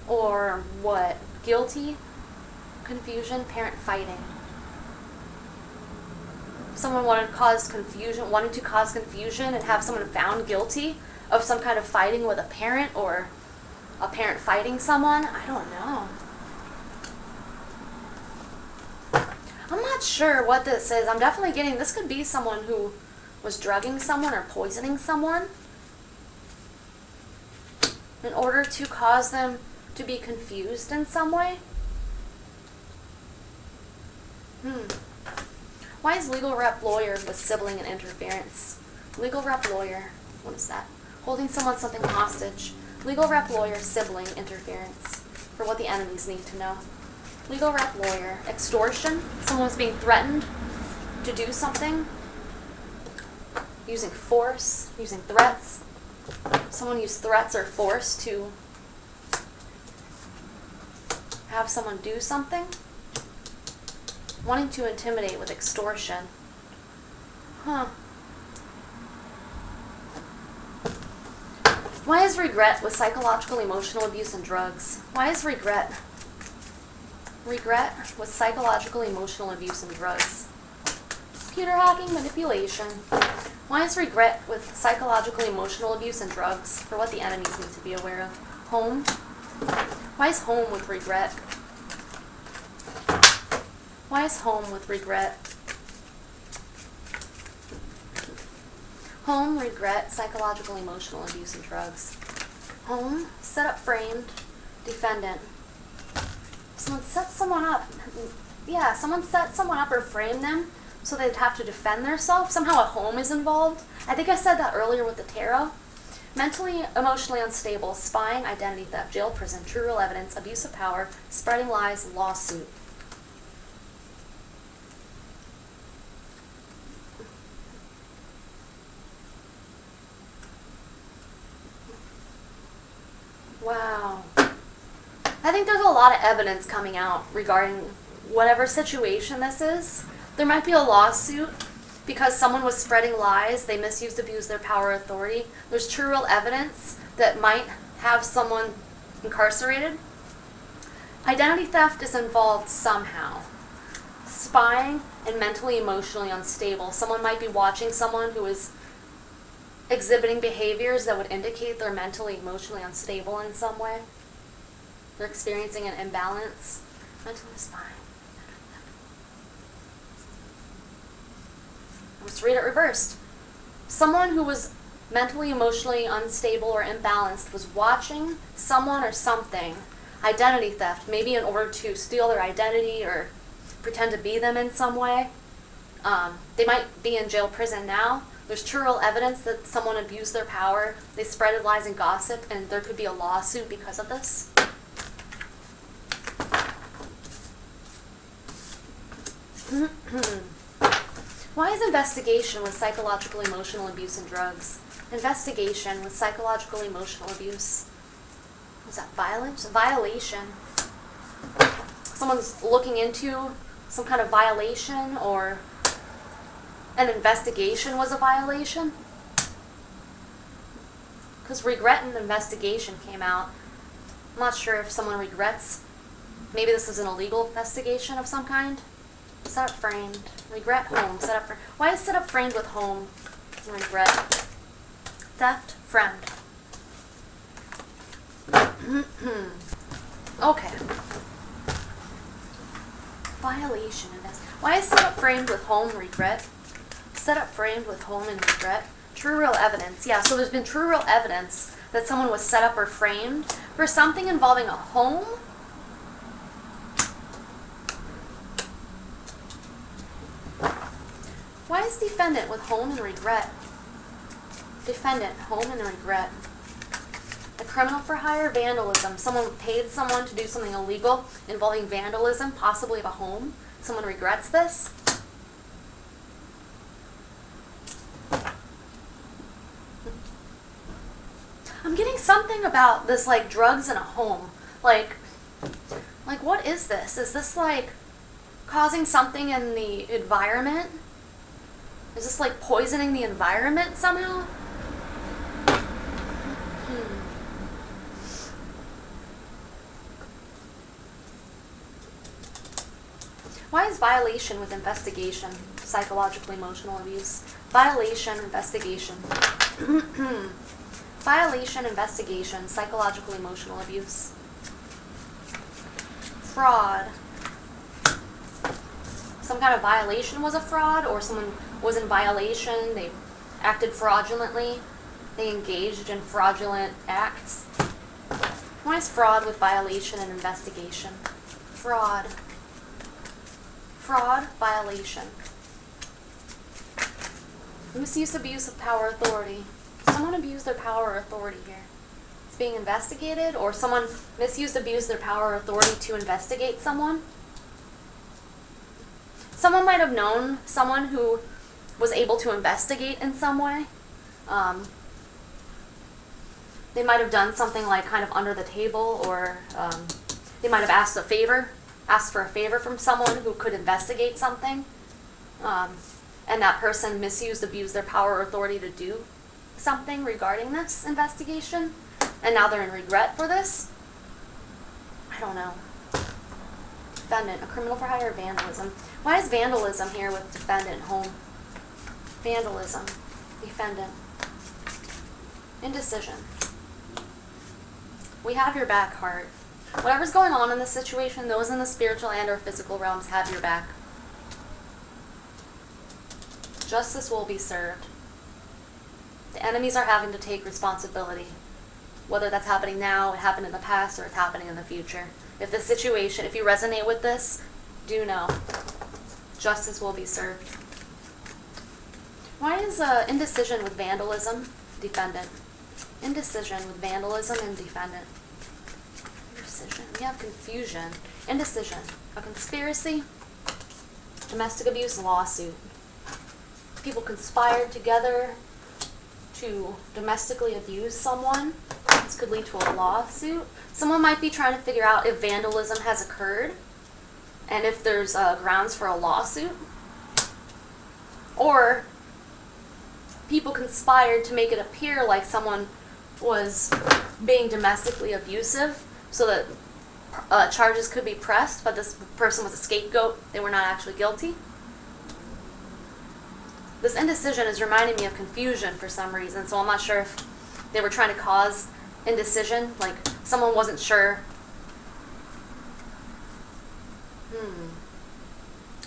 or what. Guilty, confusion, parent fighting. Someone wanted to cause confusion and have someone found guilty of some kind of fighting with a parent, or a parent fighting someone. I don't know. I'm not sure what this is. I'm definitely getting, this could be someone who was drugging someone or poisoning someone in order to cause them to be confused in some way. Why is legal rep lawyer with sibling and interference? Legal rep lawyer, what is that? Holding something hostage. Legal rep lawyer, sibling, interference for what the enemies need to know. Legal rep lawyer, extortion. Someone's being threatened to do something. Using force, using threats. Someone used threats or force to have someone do something. Wanting to intimidate with extortion. Why is regret with psychological, emotional abuse and drugs? Why is regret? Regret with psychological, emotional abuse and drugs. Computer hacking, manipulation. Why is regret with psychological, emotional abuse and drugs for what the enemies need to be aware of? Home. Why is home with regret? Why is home with regret? Home, regret, psychological, emotional abuse and drugs. Home, set up, framed, defendant. Someone set someone up. Yeah, someone set someone up or framed them so they'd have to defend themselves. Somehow a home is involved. I think I said that earlier with the tarot. Mentally, emotionally unstable, spying, identity theft, jail, prison, true real evidence, abuse of power, spreading lies, lawsuit. Wow. I think there's a lot of evidence coming out regarding whatever situation this is. There might be a lawsuit because someone was spreading lies, they misused, abused their power or authority. There's true real evidence that might have someone incarcerated. Identity theft is involved somehow. Spying and mentally, emotionally unstable. Someone might be watching someone who is exhibiting behaviors that would indicate they're mentally, emotionally unstable in some way. They're experiencing an imbalance. Mentally spying. Let's read it reversed. Someone who was mentally, emotionally unstable or imbalanced was watching someone or something, identity theft, maybe in order to steal their identity or pretend to be them in some way. They might be in jail, prison now. There's true real evidence that someone abused their power, they spreaded lies and gossip, and there could be a lawsuit because of this. Why is investigation with psychological, emotional abuse and drugs? Investigation with psychological, emotional abuse. Is that violence? Violation. Someone's looking into some kind of violation, or an investigation was a violation? Because regret and investigation came out. I'm not sure if someone regrets. Maybe this is an illegal investigation of some kind. Set up, framed. Regret, home. Set up, framed. Why is set up, framed with home and regret? Theft, friend. Okay. Violation. Why is set up, framed with home, regret? Set up, framed with home and regret. True real evidence. Yeah, so there's been true real evidence that someone was set up or framed for something involving a home. Why is defendant with home and regret? Defendant, home and regret. A criminal for hire, vandalism. Someone paid someone to do something illegal involving vandalism, possibly of a home. Someone regrets this. I'm getting something about this, like, drugs in a home. Like what is this? Is this, like, causing something in the environment? Is this, like, poisoning the environment somehow? Why is violation with investigation psychological, emotional abuse? Violation, investigation. Violation, investigation, psychological, emotional abuse. Fraud. Some kind of violation was a fraud, or someone was in violation, they acted fraudulently, they engaged in fraudulent acts. Why is fraud with violation and investigation? Fraud. Fraud, violation. Misuse, abuse of power, authority. Someone abused their power or authority here. It's being investigated, or someone misused, abused their power or authority to investigate someone. Someone might have known someone who was able to investigate in some way. They might have done something like kind of under the table, or they might have asked for a favor from someone who could investigate something. And that person misused, abused their power or authority to do something regarding this investigation. And now they're in regret for this. I don't know. Defendant, a criminal for hire, vandalism. Why is vandalism here with defendant, home? Vandalism, defendant. Indecision. We have your back, heart. Whatever's going on in this situation, those in the spiritual and or physical realms have your back. Justice will be served. The enemies are having to take responsibility. Whether that's happening now, it happened in the past, or it's happening in the future. If the situation, if you resonate with this, do know justice will be served. Why is indecision with vandalism defendant? Indecision with vandalism and defendant. Indecision. We have confusion. Indecision. A conspiracy. Domestic abuse lawsuit. People conspired together to domestically abuse someone. This could lead to a lawsuit. Someone might be trying to figure out if vandalism has occurred and if there's grounds for a lawsuit. Or people conspired to make it appear like someone was being domestically abusive so that charges could be pressed, but this person was a scapegoat. They were not actually guilty. This indecision is reminding me of confusion for some reason, so I'm not sure if they were trying to cause indecision, like someone wasn't sure.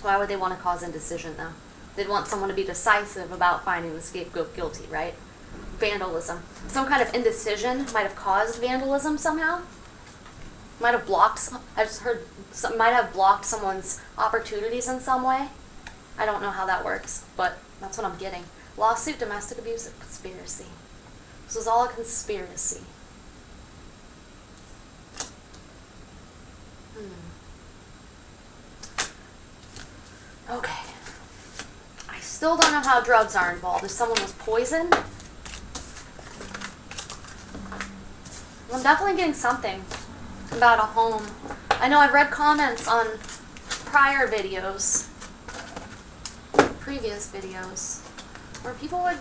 Why would they want to cause indecision, though? They'd want someone to be decisive about finding the scapegoat guilty, right? Vandalism. Some kind of indecision might have caused vandalism somehow. Might have blocked, I just heard, might have blocked someone's opportunities in some way. I don't know how that works, but that's what I'm getting. Lawsuit, domestic abuse, conspiracy. This was all a conspiracy. Okay. I still don't know how drugs are involved. If someone was poisoned, I'm definitely getting something about a home. I know I've read comments on prior videos, previous videos, where people would,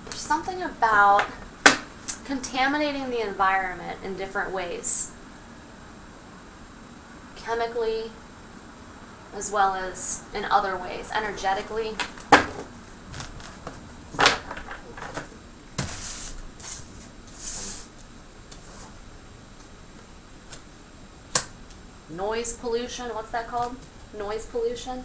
there's something about contaminating the environment in different ways. Chemically, as well as in other ways, energetically. Noise pollution, what's that called? Noise pollution.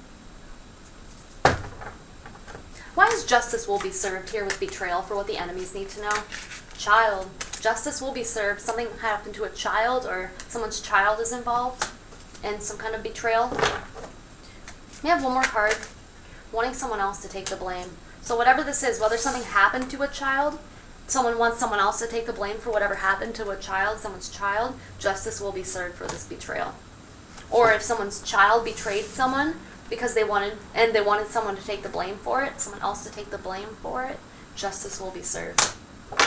Why is justice will be served here with betrayal for what the enemies need to know? Child. Justice will be served. Something happened to a child or someone's child is involved in some kind of betrayal. We have one more card. Wanting someone else to take the blame. So whatever this is, whether something happened to a child, someone wants someone else to take the blame for whatever happened to a child, someone's child, justice will be served for this betrayal. Or if someone's child betrayed someone because they wanted someone to take the blame for it, someone else to take the blame for it, justice will be served.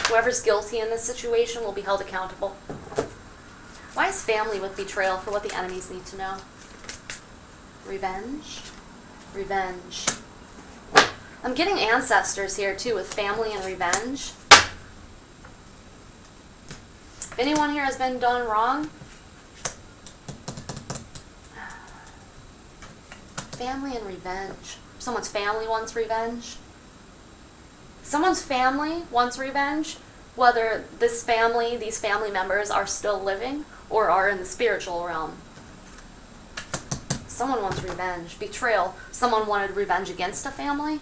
Whoever's guilty in this situation will be held accountable. Why is family with betrayal for what the enemies need to know? Revenge. Revenge. I'm getting ancestors here too with family and revenge. If anyone here has been done wrong, family and revenge. Someone's family wants revenge. Someone's family wants revenge, whether these family members are still living or are in the spiritual realm. Someone wants revenge. Betrayal. Someone wanted revenge against a family.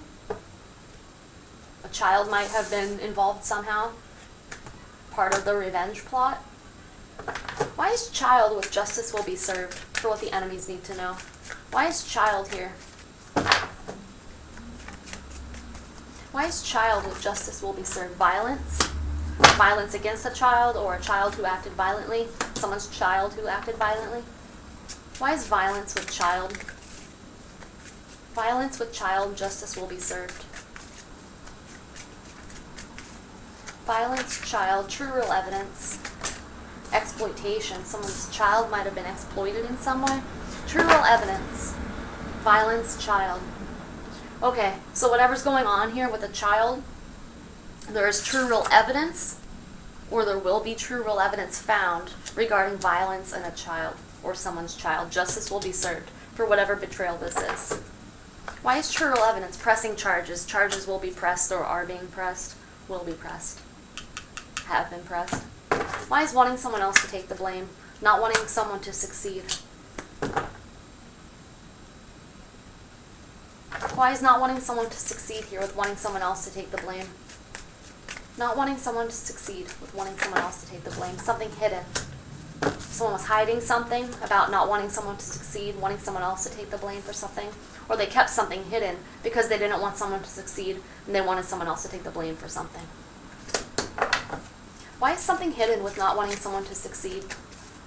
A child might have been involved somehow. Part of the revenge plot. Why is child with justice will be served for what the enemies need to know? Why is child here? Why is child with justice will be served? Violence? Violence against a child or a child who acted violently? Someone's child who acted violently? Why is violence with child? Violence with child, justice will be served. Violence, child, true real evidence. Exploitation. Someone's child might have been exploited in some way. True real evidence. Violence, child. Okay, so whatever's going on here with a child, there is true real evidence, or there will be true real evidence found regarding violence in a child or someone's child. Justice will be served for whatever betrayal this is. Why is true real evidence? Pressing charges. Charges will be pressed or are being pressed. Will be pressed. Have been pressed. Why is wanting someone else to take the blame? Not wanting someone to succeed. Why is not wanting someone to succeed here with wanting someone else to take the blame? Not wanting someone to succeed with wanting someone else to take the blame. Something hidden. Someone was hiding something about not wanting someone to succeed, wanting someone else to take the blame for something. Or they kept something hidden because they didn't want someone to succeed and they wanted someone else to take the blame for something. Why is something hidden with not wanting someone to succeed?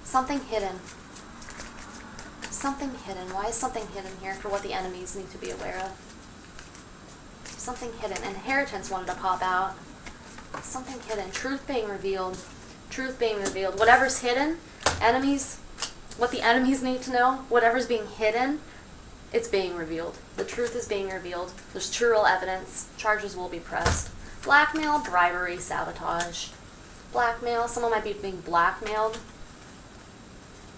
Something hidden. Something hidden. Why is something hidden here for what the enemies need to be aware of? Something hidden. Inheritance wanted to pop out. Something hidden. Truth being revealed. Truth being revealed. Whatever's hidden, enemies, what the enemies need to know, whatever's being hidden, it's being revealed. The truth is being revealed. There's true real evidence. Charges will be pressed. Blackmail, bribery, sabotage. Blackmail. Someone might be being blackmailed.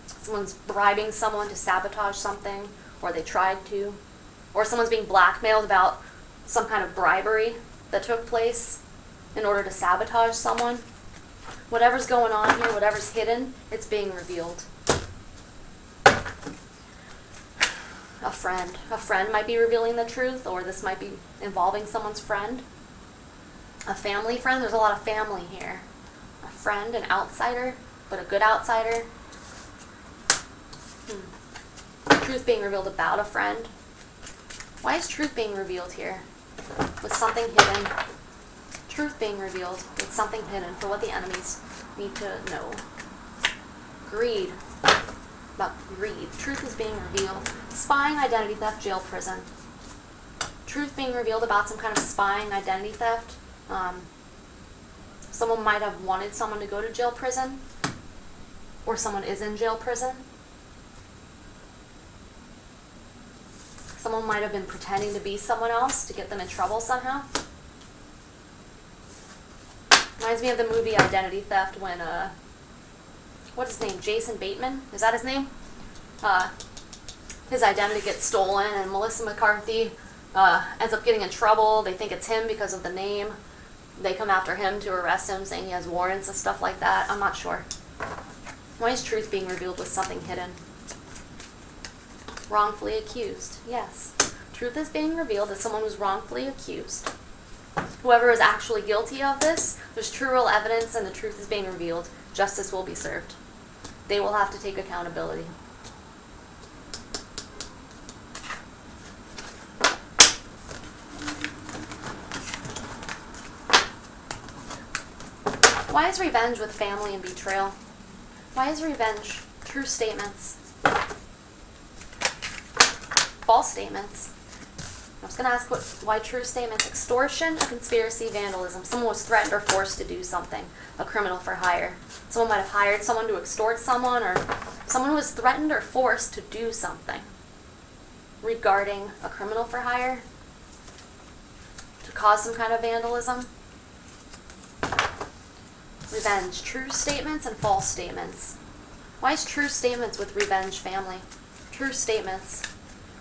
Someone's bribing someone to sabotage something, or they tried to. Or someone's being blackmailed about some kind of bribery that took place in order to sabotage someone. Whatever's going on here, whatever's hidden, it's being revealed. A friend. A friend might be revealing the truth, or this might be involving someone's friend. A family friend. There's a lot of family here. A friend, an outsider, but a good outsider. Truth being revealed about a friend. Why is truth being revealed here? With something hidden. Truth being revealed with something hidden for what the enemies need to know. Greed. About greed. Truth is being revealed. Spying, identity theft, jail, prison. Truth being revealed about some kind of spying, identity theft. Someone might have wanted someone to go to jail, prison. Or someone is in jail, prison. Someone might have been pretending to be someone else to get them in trouble somehow. Reminds me of the movie Identity Theft when, what's his name? Jason Bateman? Is that his name? His identity gets stolen and Melissa McCarthy ends up getting in trouble. They think it's him because of the name. They come after him to arrest him, saying he has warrants and stuff like that. I'm not sure. Why is truth being revealed with something hidden? Wrongfully accused. Yes. Truth is being revealed that someone was wrongfully accused. Whoever is actually guilty of this, there's true real evidence and the truth is being revealed. Justice will be served. They will have to take accountability. Why is revenge with family and betrayal? Why is revenge? True statements. False statements. I was going to ask why true statements. Extortion, a conspiracy, vandalism. Someone was threatened or forced to do something. A criminal for hire. Someone might have hired someone to extort someone, or someone who was threatened or forced to do something regarding a criminal for hire to cause some kind of vandalism. Revenge. True statements and false statements. Why is true statements with revenge family? True statements.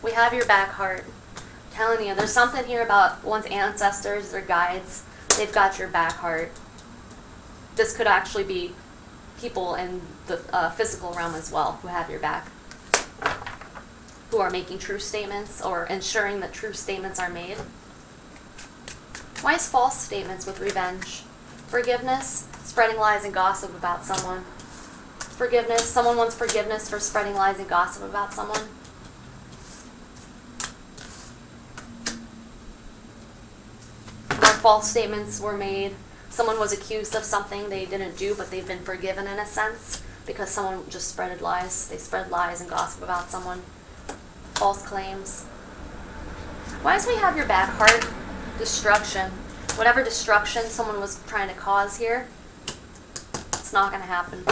We have your back, heart. I'm telling you, there's something here about one's ancestors, their guides. They've got your back, heart. This could actually be people in the physical realm as well who have your back, who are making true statements or ensuring that true statements are made. Why is false statements with revenge? Forgiveness, spreading lies and gossip about someone. Forgiveness, someone wants forgiveness for spreading lies and gossip about someone. More false statements were made. Someone was accused of something they didn't do, but they've been forgiven in a sense because someone just spread lies. They spread lies and gossip about someone. False claims. Why does we have your back, heart? Destruction. Whatever destruction someone was trying to cause here, it's not going to happen.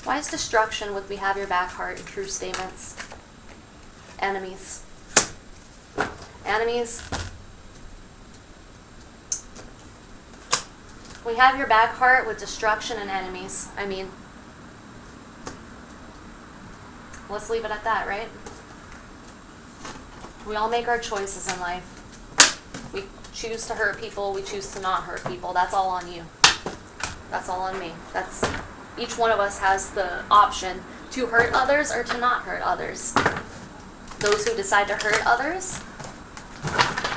Why is destruction with we have your back, heart, and true statements? Enemies. Enemies. We have your back, heart, with destruction and enemies. I mean, let's leave it at that, right? We all make our choices in life. We choose to hurt people, we choose to not hurt people. That's all on you. That's all on me. That's each one of us has the option to hurt others or to not hurt others. Those who decide to hurt others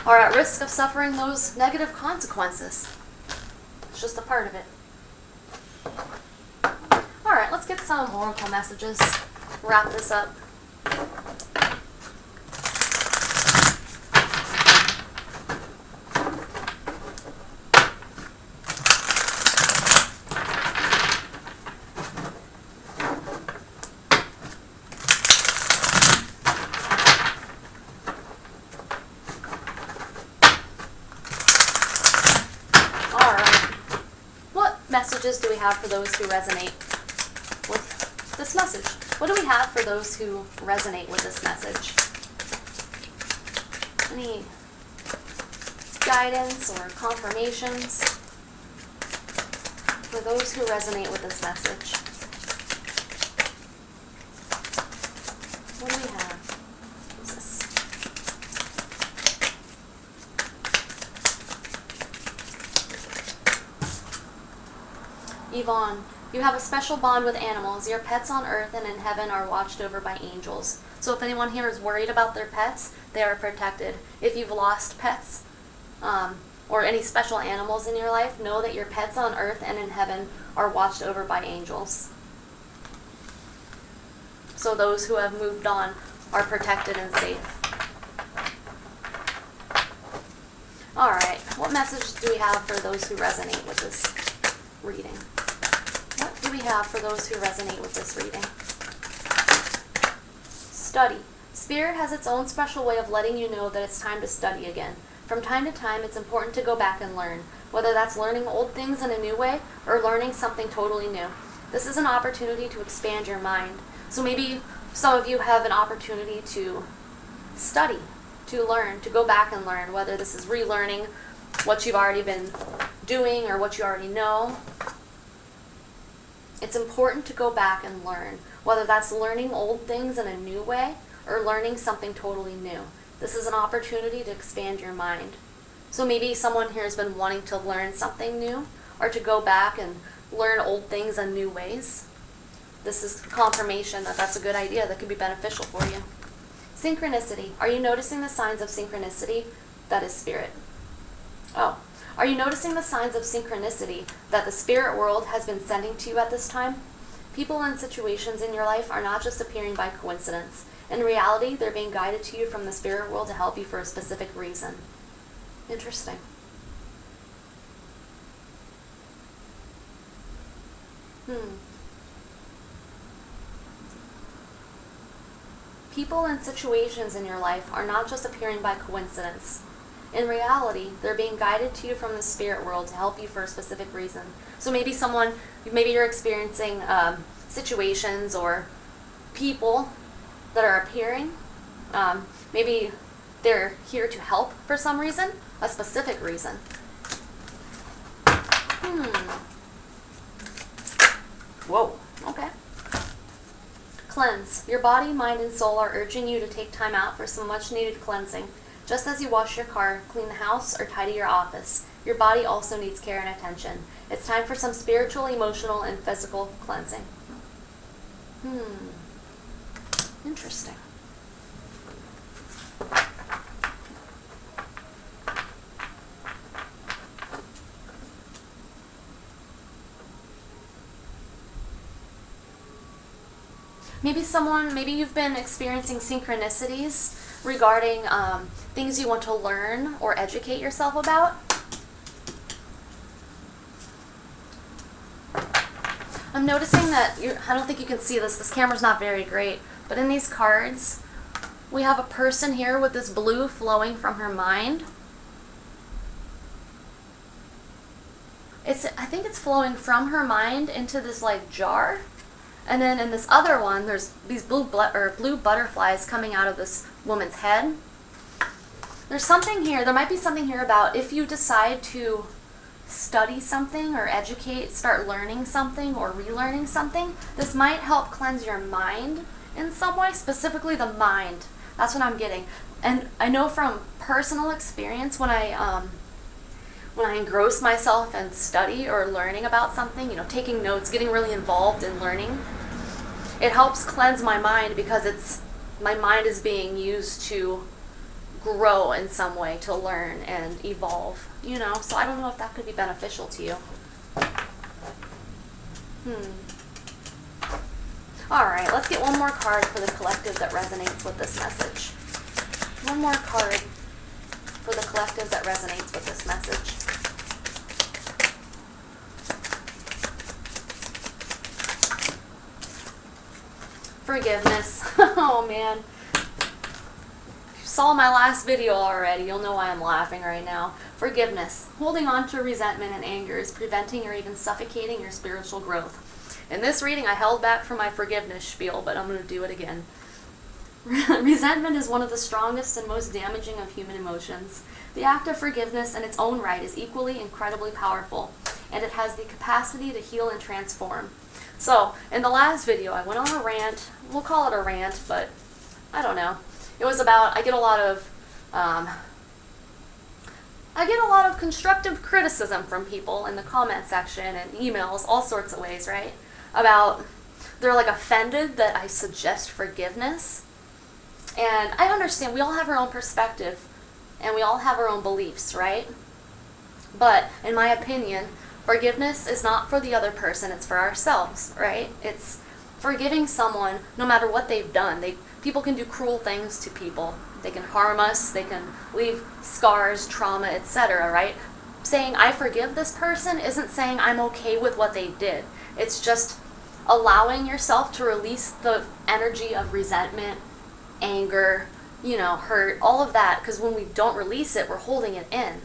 are at risk of suffering those negative consequences. It's just a part of it. Alright, let's get some oracle messages. Wrap this up. Messages do we have for those who resonate with this message? What do we have for those who resonate with this message? Any guidance or confirmations for those who resonate with this message? What do we have? What's this? Yvonne, you have a special bond with animals. Your pets on earth and in heaven are watched over by angels. So if anyone here is worried about their pets, they are protected. If you've lost pets or any special animals in your life, know that your pets on earth and in heaven are watched over by angels. So those who have moved on are protected and safe. Alright, what message do we have for those who resonate with this reading? What do we have for those who resonate with this reading? Study. Spirit has its own special way of letting you know that it's time to study again. From time to time, it's important to go back and learn, whether that's learning old things in a new way or learning something totally new. This is an opportunity to expand your mind. So maybe some of you have an opportunity to study, to learn, to go back and learn, whether this is relearning what you've already been doing or what you already know. It's important to go back and learn, whether that's learning old things in a new way or learning something totally new. This is an opportunity to expand your mind. So maybe someone here has been wanting to learn something new or to go back and learn old things in new ways. This is confirmation that that's a good idea that could be beneficial for you. Synchronicity. Are you noticing the signs of synchronicity? That is spirit. Oh. Are you noticing the signs of synchronicity that the spirit world has been sending to you at this time? People and situations in your life are not just appearing by coincidence. In reality, they're being guided to you from the spirit world to help you for a specific reason. Interesting. People and situations in your life are not just appearing by coincidence. In reality, they're being guided to you from the spirit world to help you for a specific reason. So maybe you're experiencing situations or people that are appearing. Maybe they're here to help for some reason, a specific reason. Whoa, okay. Cleanse. Your body, mind, and soul are urging you to take time out for some much-needed cleansing. Just as you wash your car, clean the house, or tidy your office, your body also needs care and attention. It's time for some spiritual, emotional, and physical cleansing. Interesting. Maybe you've been experiencing synchronicities regarding things you want to learn or educate yourself about. I'm noticing that, I don't think you can see this camera's not very great, but in these cards, we have a person here with this blue flowing from her mind. I think it's flowing from her mind into this like jar. And then in this other one, there's these blue butterflies coming out of this woman's head. There's something here, there might be something here about if you decide to study something or start learning something or relearning something, this might help cleanse your mind in some way, specifically the mind. That's what I'm getting. And I know from personal experience when I engross myself in study or learning about something, taking notes, getting really involved in learning, it helps cleanse my mind because my mind is being used to grow in some way, to learn and evolve, you know? So I don't know if that could be beneficial to you. Alright, let's get one more card for the collective that resonates with this message. One more card for the collective that resonates with this message. Forgiveness. Oh man. If you saw my last video already, you'll know why I'm laughing right now. Forgiveness. Holding on to resentment and anger is preventing or even suffocating your spiritual growth. In this reading, I held back from my forgiveness spiel, but I'm going to do it again. Resentment is one of the strongest and most damaging of human emotions. The act of forgiveness in its own right is equally incredibly powerful, and it has the capacity to heal and transform. So, in the last video, I went on a rant. We'll call it a rant, but I don't know. It was about, I get a lot of constructive criticism from people in the comment section and emails, all sorts of ways, right? About, they're like offended that I suggest forgiveness. And I understand, we all have our own perspective, and we all have our own beliefs, right? But, in my opinion, forgiveness is not for the other person, it's for ourselves, right? It's forgiving someone no matter what they've done. People can do cruel things to people. They can harm us, they can leave scars, trauma, etc., right? Saying I forgive this person isn't saying I'm okay with what they did. It's just allowing yourself to release the energy of resentment, anger, hurt, all of that, because when we don't release it, we're holding it in.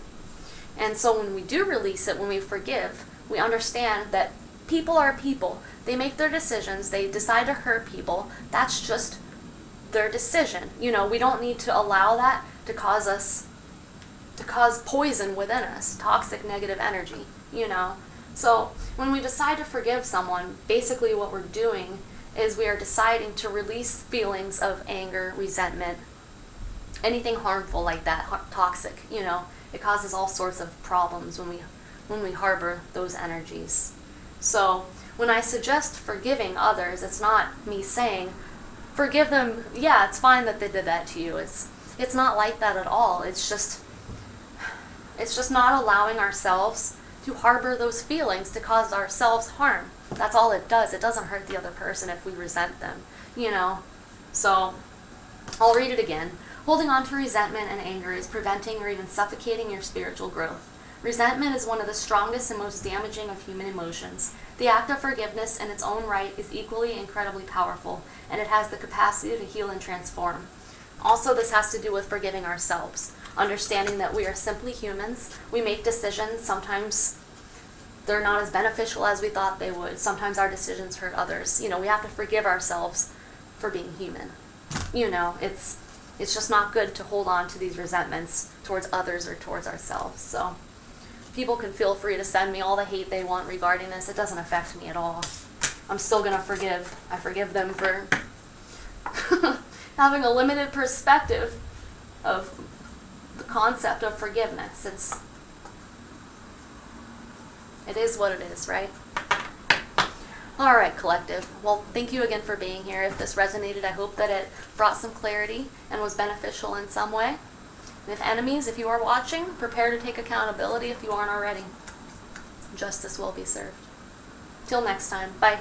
And so when we do release it, when we forgive, we understand that people are people. They make their decisions. They decide to hurt people. That's just their decision. We don't need to allow that to cause poison within us, toxic negative energy, So when we decide to forgive someone, basically what we're doing is we are deciding to release feelings of anger, resentment, anything harmful like that, toxic, It causes all sorts of problems when we harbor those energies. So when I suggest forgiving others, it's not me saying, forgive them, yeah, it's fine that they did that to you. It's not like that at all. It's just not allowing ourselves to harbor those feelings to cause ourselves harm. That's all it does. It doesn't hurt the other person if we resent them, So I'll read it again. Holding on to resentment and anger is preventing or even suffocating your spiritual growth. Resentment is one of the strongest and most damaging of human emotions. The act of forgiveness in its own right is equally incredibly powerful, and it has the capacity to heal and transform. Also, this has to do with forgiving ourselves, understanding that we are simply humans. We make decisions. Sometimes they're not as beneficial as we thought they would. Sometimes our decisions hurt others. We have to forgive ourselves for being human. It's just not good to hold on to these resentments towards others or towards ourselves. So people can feel free to send me all the hate they want regarding this. It doesn't affect me at all. I'm still going to forgive. I forgive them for having a limited perspective of the concept of forgiveness. It is what it is, right? All right, collective. Well, thank you again for being here. If this resonated, I hope that it brought some clarity and was beneficial in some way. And if enemies, if you are watching, prepare to take accountability if you aren't already. Justice will be served. Till next time. Bye.